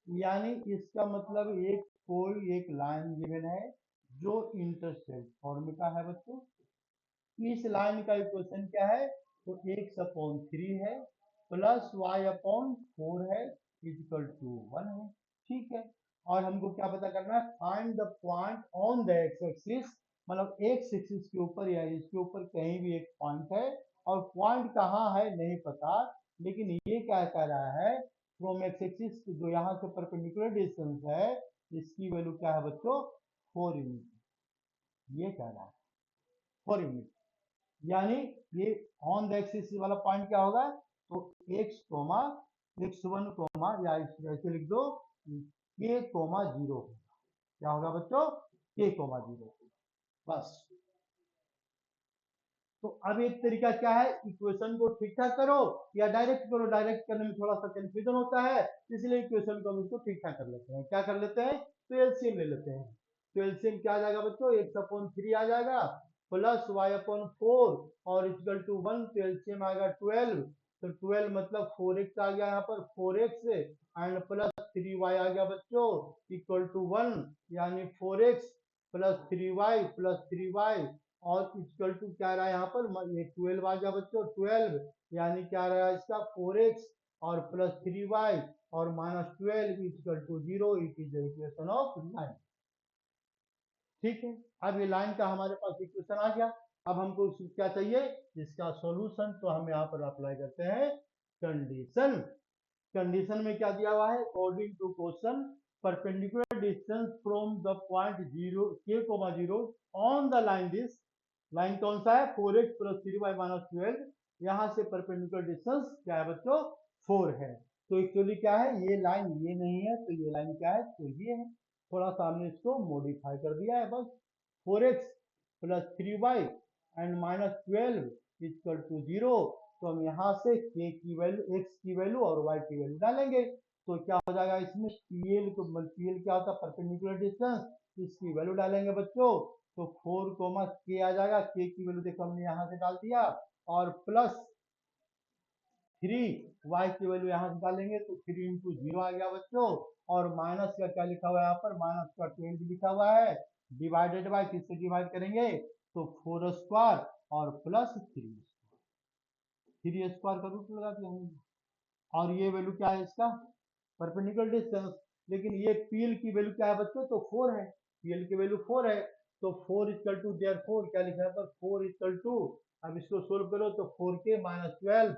यानी इसका मतलब एक कोई एक लाइन गिवन है जो इंटरसेप्ट फॉर्म का है बच्चों। इस लाइन का इक्वेशन क्या है, तो x/3 है प्लस y/4 है इक्वल टू 1 है। ठीक है, और हमको क्या पता करना है, find the point on the x axis, मतलब एक्स एक्सिस के ऊपर या इसके ऊपर कहीं भी एक पॉइंट है, और पॉइंट कहाँ है नहीं पता, लेकिन ये क्या कह रहा है, फ्रॉम एक्स एक्सिस जो यहाँ से परपेंडिकुलर डिस्टेंस है, इसकी वैल्यू क्या है बच्चों, 4 यूनिट, ये कह रहा है 4 यूनिट। यानी ये ऑन द एक्सिस वाला पॉइंट क्या होगा, तो x कोमा x1 कोमा या ऐसे लिख दो k कोमा 0 होगा। क्या होगा बच्चों, k कोमा 0, बस। तो अब एक तरीका क्या है, इक्वेशन को ठीक ठाक करो या डायरेक्ट करो, डायरेक्ट करने में थोड़ा सा कंफ्यूजन होता है, इसलिए इक्वेशन को हम इसको ठीक ठाक कर लेते हैं। क्या कर लेते हैं, तो एलसीएम ले लेते हैं। तो एलसीएम क्या आ जाएगा बच्चों, x/3 आ जाएगा प्लस y/4 और इक्वल टू 1, तो एलसीएम आएगा 12, तो 12 मतलब 4x आ गया यहाँ पर, 4x एंड प्लस 3y आ गया बच्चों इक्वल टू 1, यानी 4x plus 3y plus 3y और इक्वल टू क्या रहा है यहाँ पर, ये 12 आ गया बच्चों, 12 यानी क्या रहा इसका 4x और प्लस 3y और -12 equal to 0, it is equation of line. ठीक है, अब ये लाइन का हमारे पास इक्वेशन आ गया। अब हमको क्या चाहिए, इसका सॉल्यूशन, तो हम यहाँ पर अप्लाई करते हैं कंडीशन। कंडीशन में क्या दिया हुआ है, according to question perpendicular distance from the point 0 k,0 on the line this, line कौन सा है 4x प्लस 3y माइनस 12, यहाँ से परपेंडिकुलर डिस्टेंस क्या है बच्चों 4 है। तो एक्चुअली क्या है, ये लाइन ये नहीं है, तो ये लाइन क्या है, तो ये है। थोड़ा सा हमने इसको मॉडिफाई कर दिया है बस। 4x plus 3y and -12 equal to 0, तो हम यहाँ से k की वैल्यू, x की वैल्यू और y की वैल्यू डालेंगे, तो क्या हो जाएगा इसमें, PL को PL क्या होता है परपेंडिकुलर डिस्टेंस, इसकी वैल्यू डालेंगे बच्चों, तो 4 कोमा k आ जाएगा, k की वैल्यू देखो हमने यहाँ से डाल दिया, और प्लस 3 y की वैल्यू यहाँ से डालेंगे तो 3 इंटू 0 आ गया बच्चों, और माइनस का क्या लिखा हुआ है यहाँ पर, माइनस का 20 लिखा हुआ है, डिवाइडेड बाय किससे डिवाइड करेंगे, तो 4 स्क्वायर और प्लस 3 स्क्वायर का रूट लगा दिया हमने। और ये वैल्यू क्या है इसका परपेंडिकुलर डिस्टेंस, लेकिन ये पीएल की वैल्यू क्या है बच्चों, तो 4 है, पीएल की वैल्यू 4 है, तो 4 इक्वल टू देयर 4 क्या लिखा है पर 4 इक्वल टू, अब इसको सोल्व करो तो 4k माइनस 12,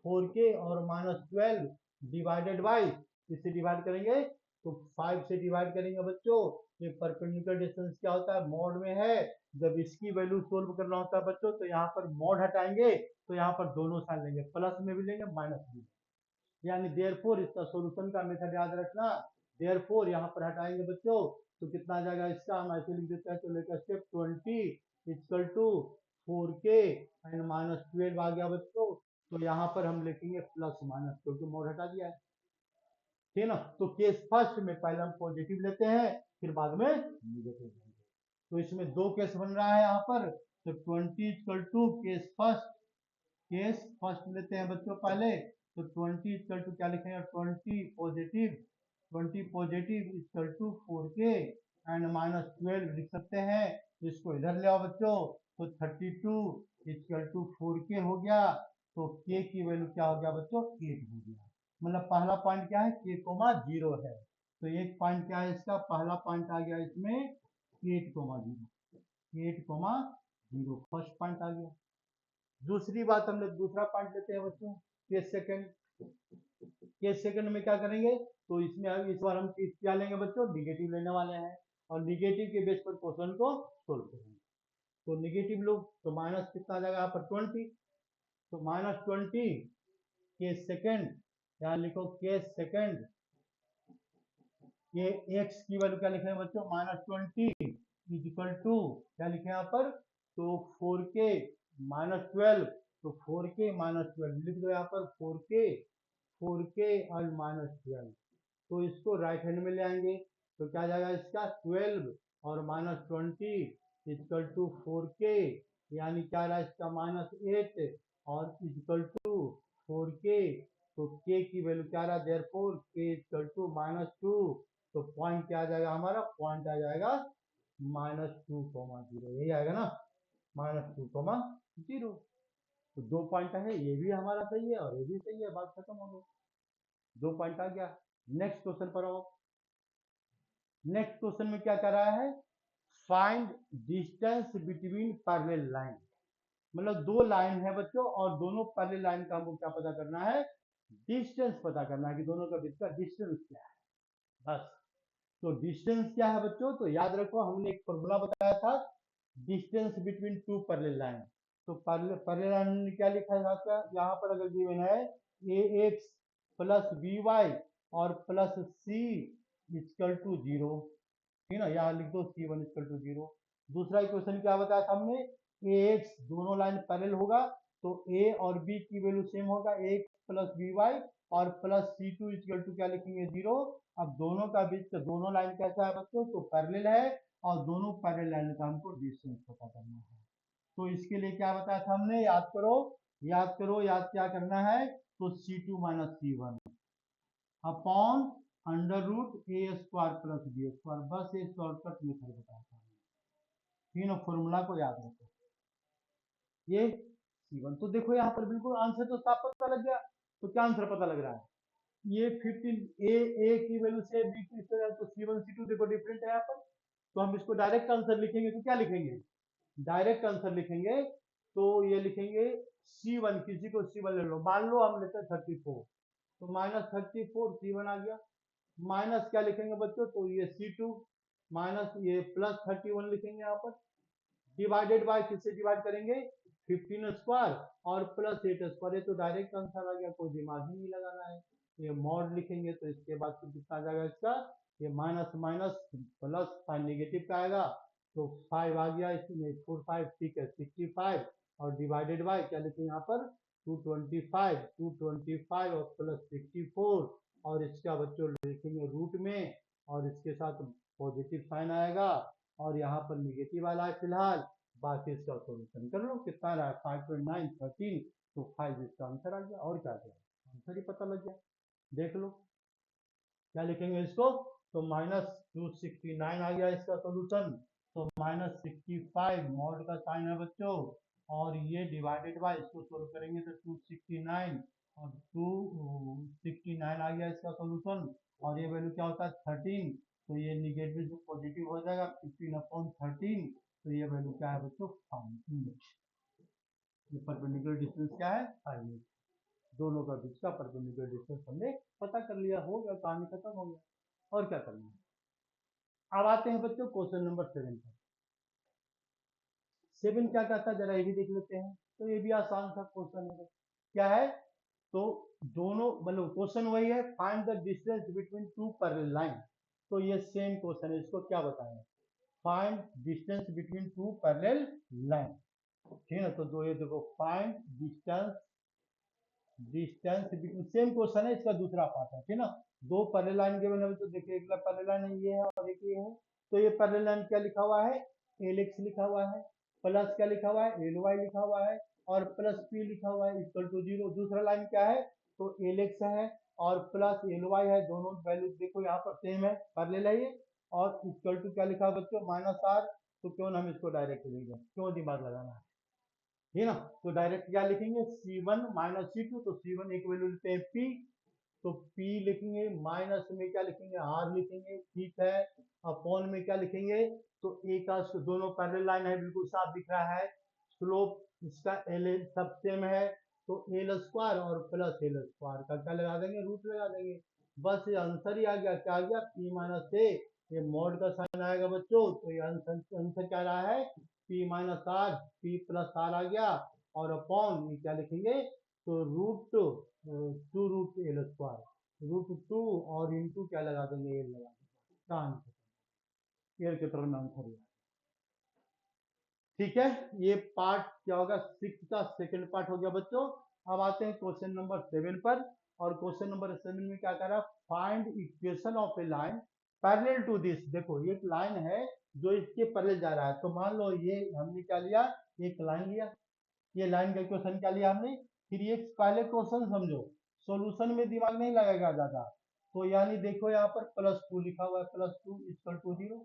4k और -12 डिवाइडेड बाई, इससे डिवाइड करेंगे तो 5 से डिवाइड करेंगे बच्चों। ये परपेंडिकुलर डिस्टेंस क्या होता है, मॉड में है, जब इसकी वैल्यू सोल्व करना होता है बच्चों, तो यहाँ पर मॉड हटाएंगे, तो यहाँ पर दोनों साइन लेंगे, प्लस में भी लेंगे माइनस भी, यानी देयरफॉर इसका सॉल्यूशन का मेथड याद रखना। देयरफॉर यहाँ पर हटाएंगे बच्चों, तो कितना आ जाएगा इसका, हम ऐसे लिख देते हैं, तो लेकर step 20 equal to 4k and -12 आ गया बच्चों, तो यहाँ पर हम लिखेंगे प्लस माइनस, क्योंकि मोड हटा दिया है। ठीक है ना, तो केस फर्स्ट में पहले हम पॉजिटिव लेते हैं, फिर बाद में निगेटिव लेंगे। तो इसमें दो केस बन रहा है यहाँ पर, तो 20 इक्वल टू केस फर्स्ट लेते हैं बच्चों पहले, तो 20 इक्वल टू क्या लिखेंगे, 20 positive equal to 4k and -12 लिख सकते हैं, इसको इधर ले आओ बच्चों, तो 32 इक्वल टू 4k हो गया, तो k की वैल्यू क्या हो गया बच्चों 8 हो गया। मतलब पहला पॉइंट क्या है, k कोमा 0 है, तो एक पॉइंट क्या है इसका, पहला पॉइंट आ गया इसमें 8 कोमा 0, 8 कोमा 0 फर्स्ट पॉइंट आ गया। दूसरी बात हमने दूसरा पॉइंट लेते हैं बच्चों, केस सेकंड। केस सेकंड में क्या करेंगे, तो इसमें अब इस बार हम क्या लेंगे बच्चों, निगेटिव लेने वाले हैं और निगेटिव के बेस पर क्वेश्चन को सोल्व करेंगे। तो निगेटिव लो तो माइनस कितना आ जाएगा यहाँ पर 20, तो -20 केस सेकंड, यहाँ लिखो केस सेकंड, ये x की वैल्यू क्या लिखे हैं बच्चों, -20 इज इक्वल टू क्या लिखे यहाँ पर, तो 4k -12, तो 4k -12 लिख दो यहाँ पर, 4k और -12, तो इसको राइट हैंड में ले आएंगे तो क्या जाएगा इसका 12 और -20 इक्वल टू 4k, यानी क्या रहा इसका -8 और इक्वल टू 4k, तो k की वैल्यू क्या रहा, देयरफॉर k इक्वल टू -2, तो पॉइंट क्या आ जाएगा हमारा, पॉइंट आ जाएगा -2,0, यही आएगा ना, -2,0। तो 2 पॉइंट है, ये भी हमारा सही है और ये भी सही है, बात खत्म हो गई, 2 पॉइंट आ गया। नेक्स्ट क्वेश्चन पर आओ। नेक्स्ट क्वेश्चन में क्या कर रहा है, find distance between parallel line, मतलब दो लाइन है बच्चों और दोनों पैरेलल लाइन का हमको क्या पता करना है, डिस्टेंस पता करना है कि दोनों के बीच का डिस्टेंस क्या है, बस। तो डिस्टेंस क्या है बच्चों, तो याद रखो हमने एक फॉर्मूला बताया था, distance between two parallel line. तो पैरेलल लाइन में क्या लिखा जाता है, यहाँ पर अगर गिवन है ax प्लस by और प्लस c इक्वल टू 0, ठीक है ना, यहाँ लिख दो c1 इक्वल टू 0। दूसरा इक्वेशन क्या बताया था हमने, ax दोनों लाइन पैरेलल होगा तो a और b की वैल्यू सेम होगा, ax प्लस by और प्लस c2 इक्वल टू क्या लिखेंगे 0। अब दोनों का बीच का दोनों लाइन कैसा है बच्चों, तो पैरेलल है और दोनों पैरेलल लाइन का हमको डिस्टेंस पता करना है। तो इसके लिए क्या बताया था हमने, याद करो याद करो, याद क्या करना है, तो c2 minus c1 upon under root A square plus B square, बस ये शॉर्टकट मेथड बताया था, तीनों फॉर्मूला को याद रखो। ये c1, तो देखो यहाँ पर बिल्कुल आंसर तो साफ पता लग गया। तो क्या आंसर पता लग रहा है, ये 15 ए की वैल्यू से बी की, तो c1 c2 देखो डिफरेंट है यहाँ पर, तो हम इसको डायरेक्ट आंसर लिखेंगे तो क्या लिखेंगे, डायरेक्ट आंसर लिखेंगे तो ये लिखेंगे c1, किसी को c1 ले लो, मान लो हम लेते हैं 34, तो -34 c1 आ गया, माइनस क्या लिखेंगे बच्चों, तो ये c2 माइनस ये प्लस 31 लिखेंगे यहाँ पर, डिवाइडेड बाय किससे डिवाइड करेंगे, 15 स्क्वायर और प्लस 8 स्क्वायर, ये तो डायरेक्ट आंसर आ गया, कोई दिमाग ही नहीं लगाना है। ये मॉड लिखेंगे तो इसके बाद फिर कितना आ जाएगा इसका, ये minus minus plus five negative का आएगा, तो 5 आ गया इसमें, 4 5 ठीक है 65 और डिवाइडेड बाय क्या लिखे यहाँ पर 225 और प्लस 64 और इसका बच्चों लिखेंगे रूट में और इसके साथ पॉजिटिव साइन आएगा और यहाँ पर निगेटिव वाला है फिलहाल, बाकी इसका सोल्यूशन कर लो, कितना रहा 5.9 13, तो 5 इसका आंसर आ गया, और क्या गया आंसर ही पता लग गया। देख लो क्या लिखेंगे इसको, तो -269 आ गया इसका सोल्यूशन, तो -65 मॉड का साइन है बच्चों और ये डिवाइडेड बाय, इसको सोल्व करेंगे तो 269 और 269 आ गया इसका सोल्यूशन और ये वैल्यू क्या होता है 13, तो ये निगेटिव से पॉजिटिव हो जाएगा 15/13, तो ये वैल्यू क्या है बच्चों 5, ये परपेंडिकुलर डिस्टेंस क्या है 5, दोनों का बीच का परपेंडिकुलर डिस्टेंस हमने पता कर लिया, हो गया कहानी खत्म हो गया, और क्या करना है। अब आते हैं बच्चों क्वेश्चन नंबर 7 पर। 7 क्या कहता है जरा ये भी देख लेते हैं, तो ये भी आसान सा क्वेश्चन है, क्या है, तो दोनों मतलब क्वेश्चन वही है, find the distance between two parallel line, तो ये सेम क्वेश्चन है, इसको क्या बताएं, find distance between two parallel line, ठीक है, तो दो ये देखो find distance between, same question है, इसका दूसरा पार्ट है, ठीक है ना, दो पैरेलल लाइन के बने, तो देखिए एक पैरेलल लाइन ये है और एक ये है, तो ये पैरेलल लाइन क्या लिखा हुआ है, LX लिखा हुआ है, प्लस क्या लिखा हुआ है LY लिखा हुआ है और प्लस P लिखा हुआ है इक्वल टू 0, दूसरा लाइन क्या है, तो LX है और प्लस LY है, दोनों वैल्यू देखो यहाँ पर सेम है, पैरेलल है ये, और इक्वल टू क्या लिखा है बच्चों -R, तो क्यों ना हम इसको डायरेक्ट लिख दें, क्यों दिमाग लगाना है, ठीक है ना, तो डायरेक्ट क्या लिखेंगे c1 माइनस c2, तो c1 एक वैल्यू लेते हैं p, तो p लिखेंगे, माइनस में क्या लिखेंगे r लिखेंगे, ठीक है, अपॉन में क्या लिखेंगे, तो a का दोनों पैरेलल लाइन है बिल्कुल साफ दिख रहा है, स्लोप इसका एल सब सेम है, तो एल स्क्वायर और प्लस एल स्क्वायर का क्या लगा देंगे, रूट लगा देंगे। बस ये आंसर ही आ गया, क्या आ गया, पी माइनस ए, ये मॉड का साइन आएगा बच्चों, तो ये आंसर क्या रहा है, P minus R, P plus R आ गया, और अपॉन ये क्या लिखेंगे, तो root two root L square, root two और इंटू क्या लगा देंगे, एल लगा देंगे, आंसर एल के तरफ में आंसर है। ठीक है, ये पार्ट क्या होगा, 6 का सेकंड पार्ट हो गया बच्चों। अब आते हैं क्वेश्चन नंबर 7 पर, और क्वेश्चन नंबर 7 में क्या कर रहा है, find equation of a line parallel to this. देखो ये एक लाइन है जो इसके पैरेलल जा रहा है, तो मान लो ये हमने क्या लिया, एक लाइन लिया, ये लाइन का इक्वेशन क्या लिया हमने, फिर ये पहले क्वेश्चन समझो, सॉल्यूशन में दिमाग नहीं लगाएगा ज्यादा, तो यानी देखो यहाँ पर +2 लिखा हुआ है, +2 इक्वल टू 0।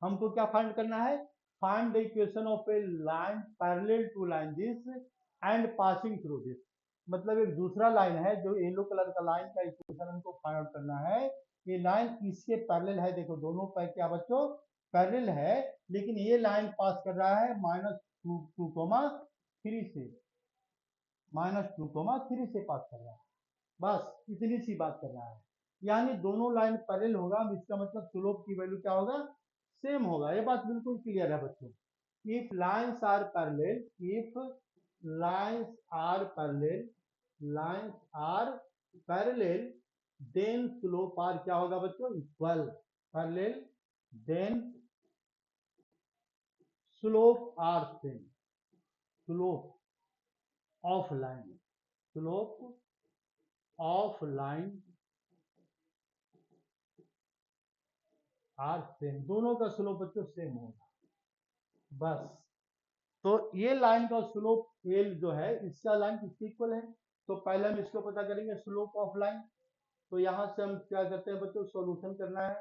हमको क्या फाइंड करना है, find the equation of a line parallel to line this and passing through this. मतलब एक दूसरा लाइन है जो येलो कलर का लाइन का इक्वेशन हमको फाइंड आउट करना है, ये लाइन इसके पैरेलल है, देखो दोनों पर क्या बच्चों पैरेलल है, लेकिन ये लाइन पास कर रहा है -2, 3 से, -2, 3 से पास कर रहा है, बस इतनी सी बात कर रहा है, यानी दोनों लाइन पैरेलल होगा, इसका मतलब स्लोप की वैल्यू क्या होगा, सेम होगा। ये बात बिल्कुल क्लियर है बच्चों। If lines are parallel, if lines are parallel, lines are parallel, then slope are क्या होगा बच्चों, equal, parallel, then slope are same, slope of line, slope of line are same, दोनों का स्लोप बच्चों सेम होगा, बस। तो ये लाइन का स्लोप एल जो है, इसका लाइन किसके इक्वल है, तो पहले हम इसको पता करेंगे स्लोप ऑफ लाइन। तो यहाँ से हम क्या करते हैं बच्चों, सॉल्यूशन करना है,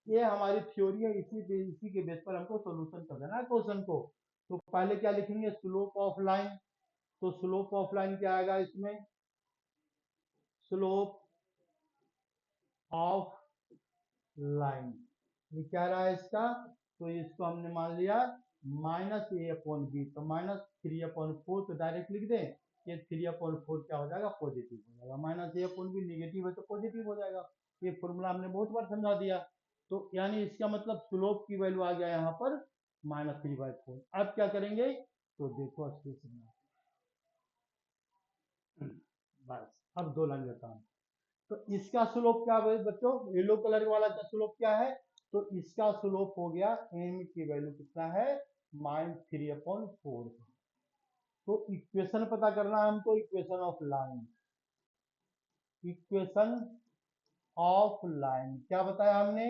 ये हमारी थ्योरी है, इसी के बेस पर हमको सॉल्यूशन कर देना है क्वेश्चन को। तो पहले क्या लिखेंगे, स्लोप ऑफ लाइन, तो स्लोप ऑफ लाइन क्या आएगा इसमें, स्लोप ऑफ लाइन, ये क्या रहा है इसका, तो इसको हमने मान लिया -a/b, तो -3/4, तो डायरेक्ट लिख दें, ये 3/4 क्या हो जाएगा, पॉजिटिव हो जाएगा, -a/b निगेटिव है तो पॉजिटिव हो जाएगा, ये फॉर्मूला हमने बहुत बार समझा दिया। तो यानी इसका मतलब स्लोप की वैल्यू आ गया यहाँ पर -3/4। अब क्या करेंगे, तो देखो अच्छे से, बस अब 2 लाइन लेता हूँ। तो इसका स्लोप क्या है बच्चों, येलो कलर वाला का स्लोप क्या है, तो इसका स्लोप हो गया, एम की वैल्यू कितना है, -3/4। तो इक्वेशन पता करना है हमको, equation of line, equation of line क्या बताया हमने,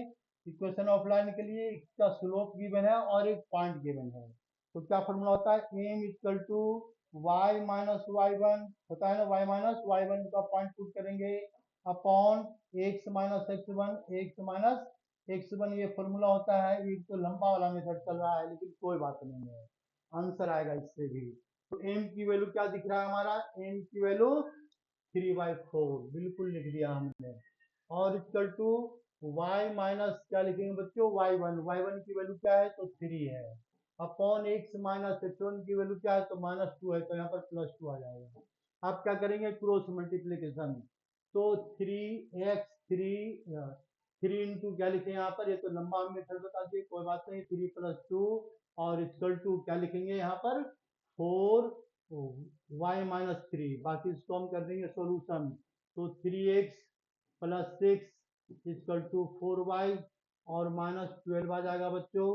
इक्वेशन ऑफ लाइन के लिए इसका स्लोप गिवन है और एक पॉइंट गिवन है, तो क्या फॉर्मूला होता है, M equal to Y minus Y one, होता है ना, वाई माइनस वाई वन का पॉइंट पुट करेंगे, upon X minus X one, X minus X one, ये फॉर्मूला होता है, ये तो लंबा वाला मेथड चल रहा है, लेकिन कोई बात नहीं है, आंसर आएगा इससे भी। तो एम की वैल्यू क्या दिख रहा है हमारा, एम की वैल्यू 3/4, बिल्कुल लिख दिया हमने, और इक्वल टू y माइनस क्या लिखेंगे बच्चों, y1, y1 की वैल्यू क्या है, तो 3 है, अपॉन x माइनस x1 की वैल्यू क्या है, तो -2 है, तो यहाँ पर +2 आ जाएगा। अब क्या करेंगे, क्रॉस मल्टीप्लीकेशन, तो 3x 3 इंटू क्या लिखे यहाँ पर, ये तो लंबा मेथड बता दिए, कोई बात नहीं, 3 + 2 और इक्वल टू क्या लिखेंगे यहाँ पर 4 y-3, बाकी इसको हम कर देंगे सोल्यूशन, तो 3x + 6 इक्वल टू 4y और -12 आ जाएगा बच्चों,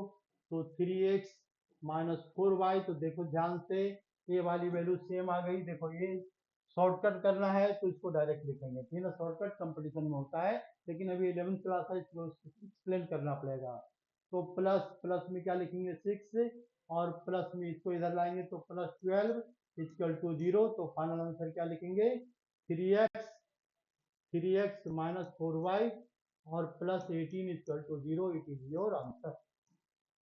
तो 3x - 4y, तो देखो ध्यान से, ये वाली वैल्यू सेम आ गई, देखो ये शॉर्टकट करना है तो इसको डायरेक्ट लिखेंगे, ठीक है ना, शॉर्टकट कंपटीशन में होता है, लेकिन अभी 11th क्लास है, इसको एक्सप्लेन करना पड़ेगा। तो प्लस प्लस में क्या लिखेंगे 6, और प्लस में इसको इधर लाएंगे तो +12 इक्वल टू 0, तो फाइनल आंसर क्या लिखेंगे, 3x - 4y और +18 equal to 0, it is your answer.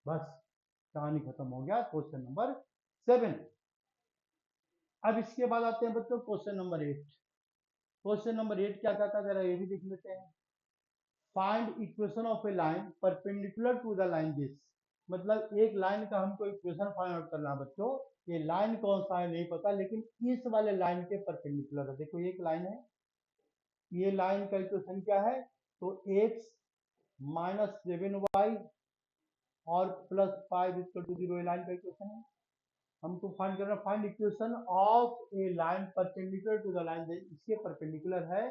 बस कहानी खत्म हो गया, क्वेश्चन नंबर 7। अब इसके बाद आते हैं बच्चों क्वेश्चन नंबर 8। क्वेश्चन नंबर 8 क्या कहता है, जरा ये भी देख लेते हैं। Find equation of a line perpendicular to the line this, मतलब एक लाइन का हमको इक्वेशन फाइंड आउट करना है बच्चों। ये लाइन कौन सा है नहीं पता, लेकिन इस वाले लाइन के परपेंडिकुलर है। देखो एक लाइन है, ये लाइन का इक्वेशन क्या है, तो x माइनस 7y और प्लस 5 इक्वल टू 0 लाइन का इक्वेशन है। हमको फाइंड करना, find equation of a line perpendicular to the line, इसके परपेंडिकुलर है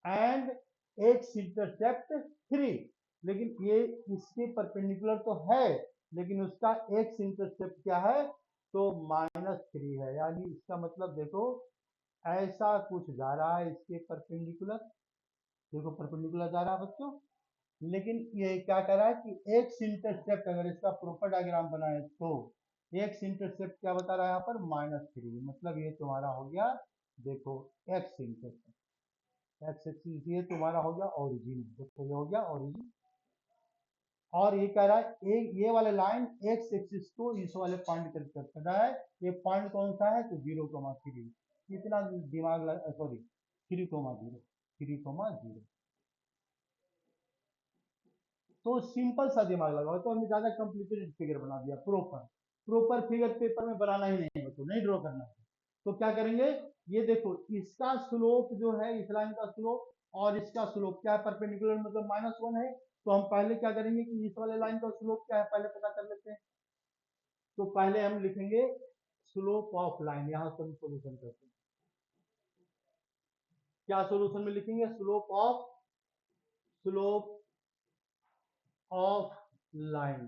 एंड एक्स इंटरसेप्ट 3। लेकिन ये इसके परपेंडिकुलर तो है, लेकिन उसका एक्स इंटरसेप्ट क्या है, तो -3 है। यानी इसका मतलब देखो ऐसा कुछ जा रहा है इसके परपेंडिकुलर, देखो परपेंडिकुलर जा रहा है बच्चों। लेकिन ये क्या कर रहा है कि एक्स इंटरसेप्ट, अगर इसका प्रॉपर डायग्राम बनाए तो एक्स इंटरसेप्ट क्या बता रहा है यहाँ पर, -3। मतलब ये तुम्हारा हो गया, देखो एक्स इंटरसेप्ट, एक्स एक्सिस ये तुम्हारा हो गया ओरिजिन, देखो ये हो गया ओरिजिन। और ये कह रहा है एक ये वाला लाइन एक्स एक्सिस को इस वाले पॉइंट कर रहा है। ये पॉइंट कौन सा है, तो 0,3। कितना दिमाग, सॉरी 3,0, 3,0। तो सिंपल सा दिमाग लगाओ, तो हमने ज्यादा कॉम्प्लिकेटेड फिगर बना दिया। प्रॉपर प्रॉपर फिगर पेपर में बनाना ही नहीं है, तो नहीं ड्रॉ करना है। तो क्या करेंगे, ये देखो इसका स्लोप जो है, इस लाइन का स्लोप और इसका स्लोप क्या है, परपेंडिकुलर मतलब -1 है। तो हम पहले क्या करेंगे कि इस वाले लाइन का स्लोप क्या है पहले पता कर लेते हैं। तो पहले हम लिखेंगे स्लोप ऑफ लाइन, यहां से हम सोल्यूशन करते हैं। क्या सोल्यूशन में लिखेंगे, स्लोप ऑफ लाइन।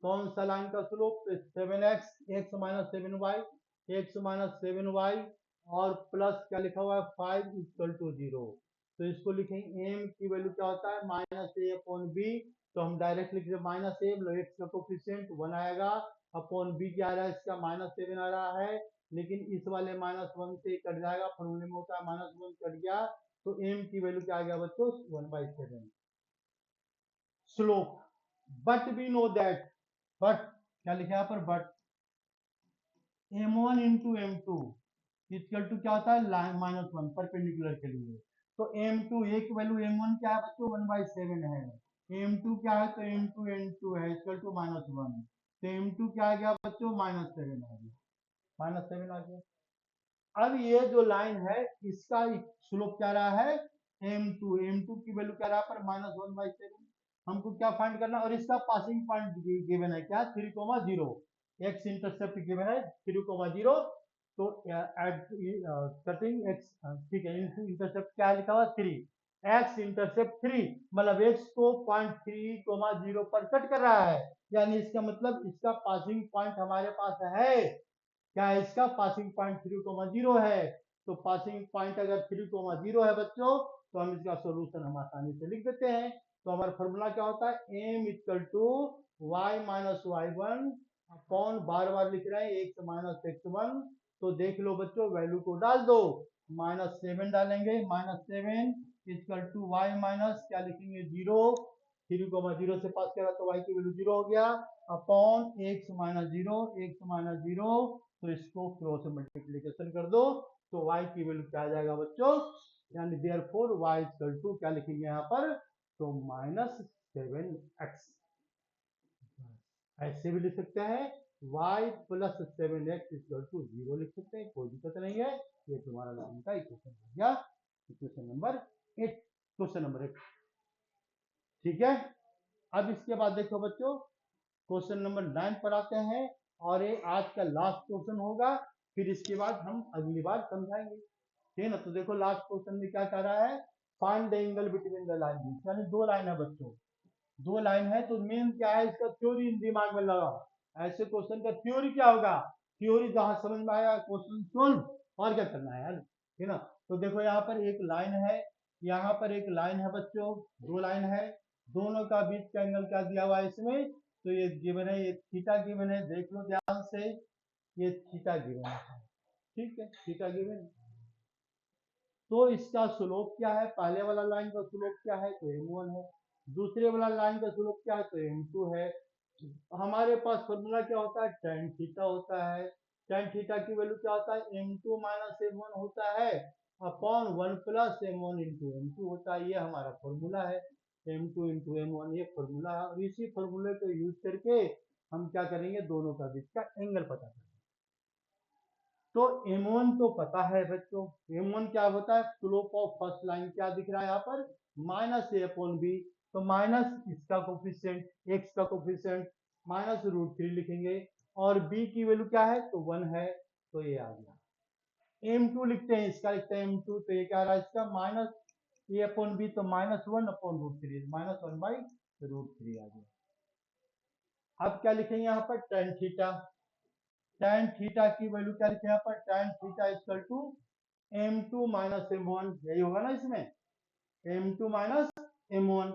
कौन सा लाइन का slope, 7x, x minus 7y, x minus 7y और प्लस क्या लिखा हुआ है 5 इक्वल टू 0। तो इसको लिखेंगे m की वैल्यू क्या होता है, -a/b। तो हम डायरेक्ट लिख रहे -a, x का कोफिशिएंट 1 आएगा, अपॉन b क्या आ रहा है, इसका -7 आ रहा है। लेकिन इस वाले -1 से कट जाएगा, फॉर्मूले में होता है -1 कट गया, तो m की वैल्यू क्या आ गया बच्चों, 1/7 slope. But we know that, but क्या लिखा है यहाँ पर, but m1 into m2 equal to क्या होता है, -1 परपेंडिकुलर के लिए। तो m2 एक वैल्यू m1 क्या है बच्चों, 1/7 है। m2 क्या है, तो m2 n2 है इक्वल टू -1। तो m2 क्या आ गया बच्चों, -7 आ गया, -7 आ गया। अब ये जो लाइन है इसका स्लोप क्या रहा है, m2 की वैल्यू क्या रहा पर -1/7। हमको क्या फाइंड करना, और इसका पासिंग पॉइंट गिवन है क्या, 3,0। एक्स इंटरसेप्ट गिवन है 3,0। तो एट कटिंग एक्स, ठीक है, इंटरसेप्ट क्या लिखा हुआ 3, एक्स इंटरसेप्ट 3, मतलब एक्स को पॉइंट 3,0 पर कट कर रहा है। यानी इसका मतलब इसका पासिंग पॉइंट हमारे पास है, क्या है इसका पासिंग पॉइंट 3,0 है। तो पासिंग पॉइंट अगर 3,0 है बच्चों, तो हम इसका सॉल्यूशन हम आसानी से लिख देते हैं। तो हमारा फॉर्मूला क्या होता है, m equal to y minus y1 upon, बार बार लिख रहे हैं x माइनस x1। तो देख लो बच्चों, वैल्यू को डाल दो, -7 डालेंगे, -7 इक्वल टू y माइनस क्या लिखेंगे 0, 3,0 से पास करा तो y की वैल्यू 0 हो गया, upon x minus 0, x minus 0। तो इसको क्रॉस मल्टीप्लीकेशन कर दो, तो y की वैल्यू क्या आ जाएगा बच्चों, यानी देयरफॉर y इक्वल टू क्या लिखेंगे यहाँ पर, तो -7x। ऐसे भी लिख सकते हैं, y plus 7x equal to 0 लिख सकते हैं, कोई दिक्कत नहीं है। ये तुम्हारा लाइन का इक्वेशन हो गया, इक्वेशन नंबर 8, क्वेश्चन नंबर 8। ठीक है, अब इसके बाद देखो बच्चों, क्वेश्चन नंबर 9 पर आते हैं, और ये आज का लास्ट क्वेश्चन होगा, फिर इसके बाद हम अगली बार समझाएंगे। ठीक है ना। तो देखो लास्ट क्वेश्चन में क्या कह रहा है, find the angle between the line, यानी दो लाइन है बच्चों, दो लाइन है। तो मेन क्या है, इसका थ्योरी दिमाग में लगाओ। ऐसे क्वेश्चन का थ्योरी क्या होगा, थ्योरी जहां समझ में आया क्वेश्चन सोल्व, और क्या करना है यार, ठीक है ना। तो देखो यहाँ पर एक लाइन है, यहाँ पर एक लाइन है बच्चों, दो लाइन है, दोनों का बीच का एंगल क्या दिया हुआ है इसमें, तो ये गिवन है, ये थीटा गिवन है, देख लो ध्यान से, ये थीटा गिवन है, ठीक है, थीटा गिवन है। तो इसका स्लोप क्या है, पहले वाला लाइन का स्लोप क्या है, तो m1 है, दूसरे वाला लाइन का स्लोप क्या है, तो m2 है। हमारे पास फॉर्मूला क्या होता है, tan थीटा होता है। tan थीटा की वैल्यू क्या होता है, m2 माइनस m1 होता है, upon 1 plus m1 into m2 होता है, ये हमारा फॉर्मूला है। m2 इंटू m1 ये फॉर्मूला है, और इसी फॉर्मूले को यूज करके हम क्या करेंगे, दोनों का बीच का एंगल पता करेंगे। तो m1 तो पता है बच्चों, m1 क्या होता है, स्लोप ऑफ फर्स्ट लाइन क्या दिख रहा है यहाँ पर, माइनस ए अपॉन बी, तो माइनस इसका कोफिशिएंट एक्स का कोफिशिएंट -√3 लिखेंगे, और b की वैल्यू क्या है, तो 1 है, तो ये आ गया। m2 लिखते हैं, इसका लिखते हैं m2, तो ये क्या रहा इसका माइनस ए अपॉन बी, तो -1/√3, -1/√3 आ गया। अब क्या लिखेंगे यहाँ पर, tan थीटा, tan थीटा की वैल्यू क्या लिखे यहाँ पर, tan theta equal to m2 minus m1, यही होगा ना इसमें, m2 माइनस m1,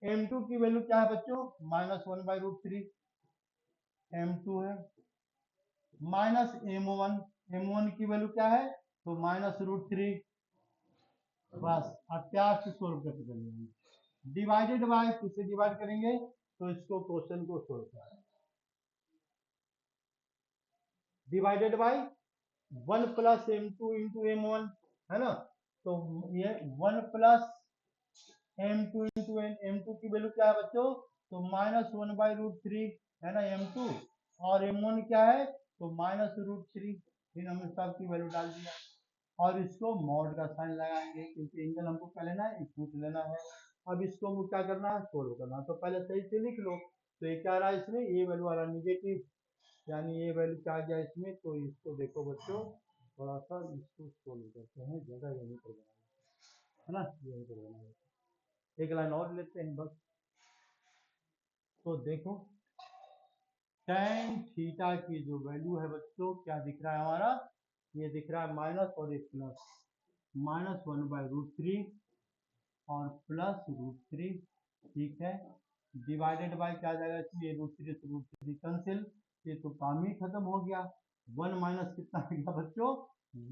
m2 की वैल्यू क्या है बच्चों, -1/√3, m2 है, माइनस m1, m1 की वैल्यू क्या है, तो -√3, बस अब क्या सोल्व करके चलेंगे, डिवाइडेड बाय, किससे डिवाइड करेंगे, तो इसको क्वेश्चन को सोल्व करें, divided by 1 plus m2 into m1 है ना, तो ये 1 प्लस m2 इंटू m2 की वैल्यू क्या है बच्चों, तो -1/√3 है ना m2, और m1 क्या है, तो -√3, फिर हमने सब की वैल्यू डाल दिया, और इसको मॉड का साइन लगाएंगे क्योंकि एंगल हमको क्या लेना है, इक्वल लेना है। अब इसको हमको क्या करना है, सोल्व करना है, तो पहले सही से लिख लो, तो ये क्या रहा है इसमें, ये वैल्यू आ रहा नेगेटिव, यानी ये वैल्यू क्या आ गया इसमें, तो इसको देखो बच्चों, थोड़ा सा इसको सोल्व करते हैं, जगह यहीं पर बनाना है ना, यहीं पर बनाना, एक लाइन और लेते हैं बस। तो देखो tan थीटा की जो वैल्यू है बच्चों, क्या दिख रहा है हमारा, ये दिख रहा है माइनस और एक प्लस, -1/√3 और +√3, ठीक है, डिवाइडेड बाय क्या जाएगा इसमें, ये √3 से √3 कैंसिल, ये तो काम ही खत्म हो गया, 1 माइनस कितना आ गया बच्चों,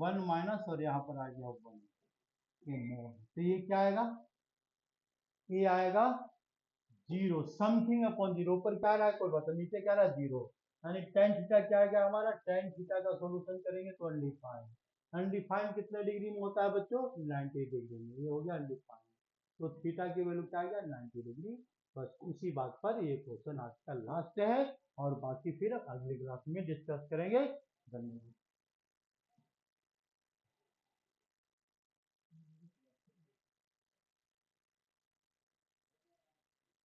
1 माइनस, और यहाँ पर आ गया 1, तो ये क्या आएगा, ये आएगा 0, समथिंग अपॉन 0, ऊपर क्या रहा है कोई बात, नीचे क्या रहा है 0, यानी tan थीटा क्या आ गया हमारा, tan थीटा का सॉल्यूशन करेंगे तो अनडिफाइंड, अनडिफाइंड कितने डिग्री में होता है बच्चों, 90 डिग्री में, ये हो गया अनडिफाइंड, तो थीटा की वैल्यू क्या आ गया, 90 डिग्री। बस उसी बात पर ये क्वेश्चन आज का लास्ट है, और बाकी फिर अगले क्लास में डिस्कस करेंगे। धन्यवाद।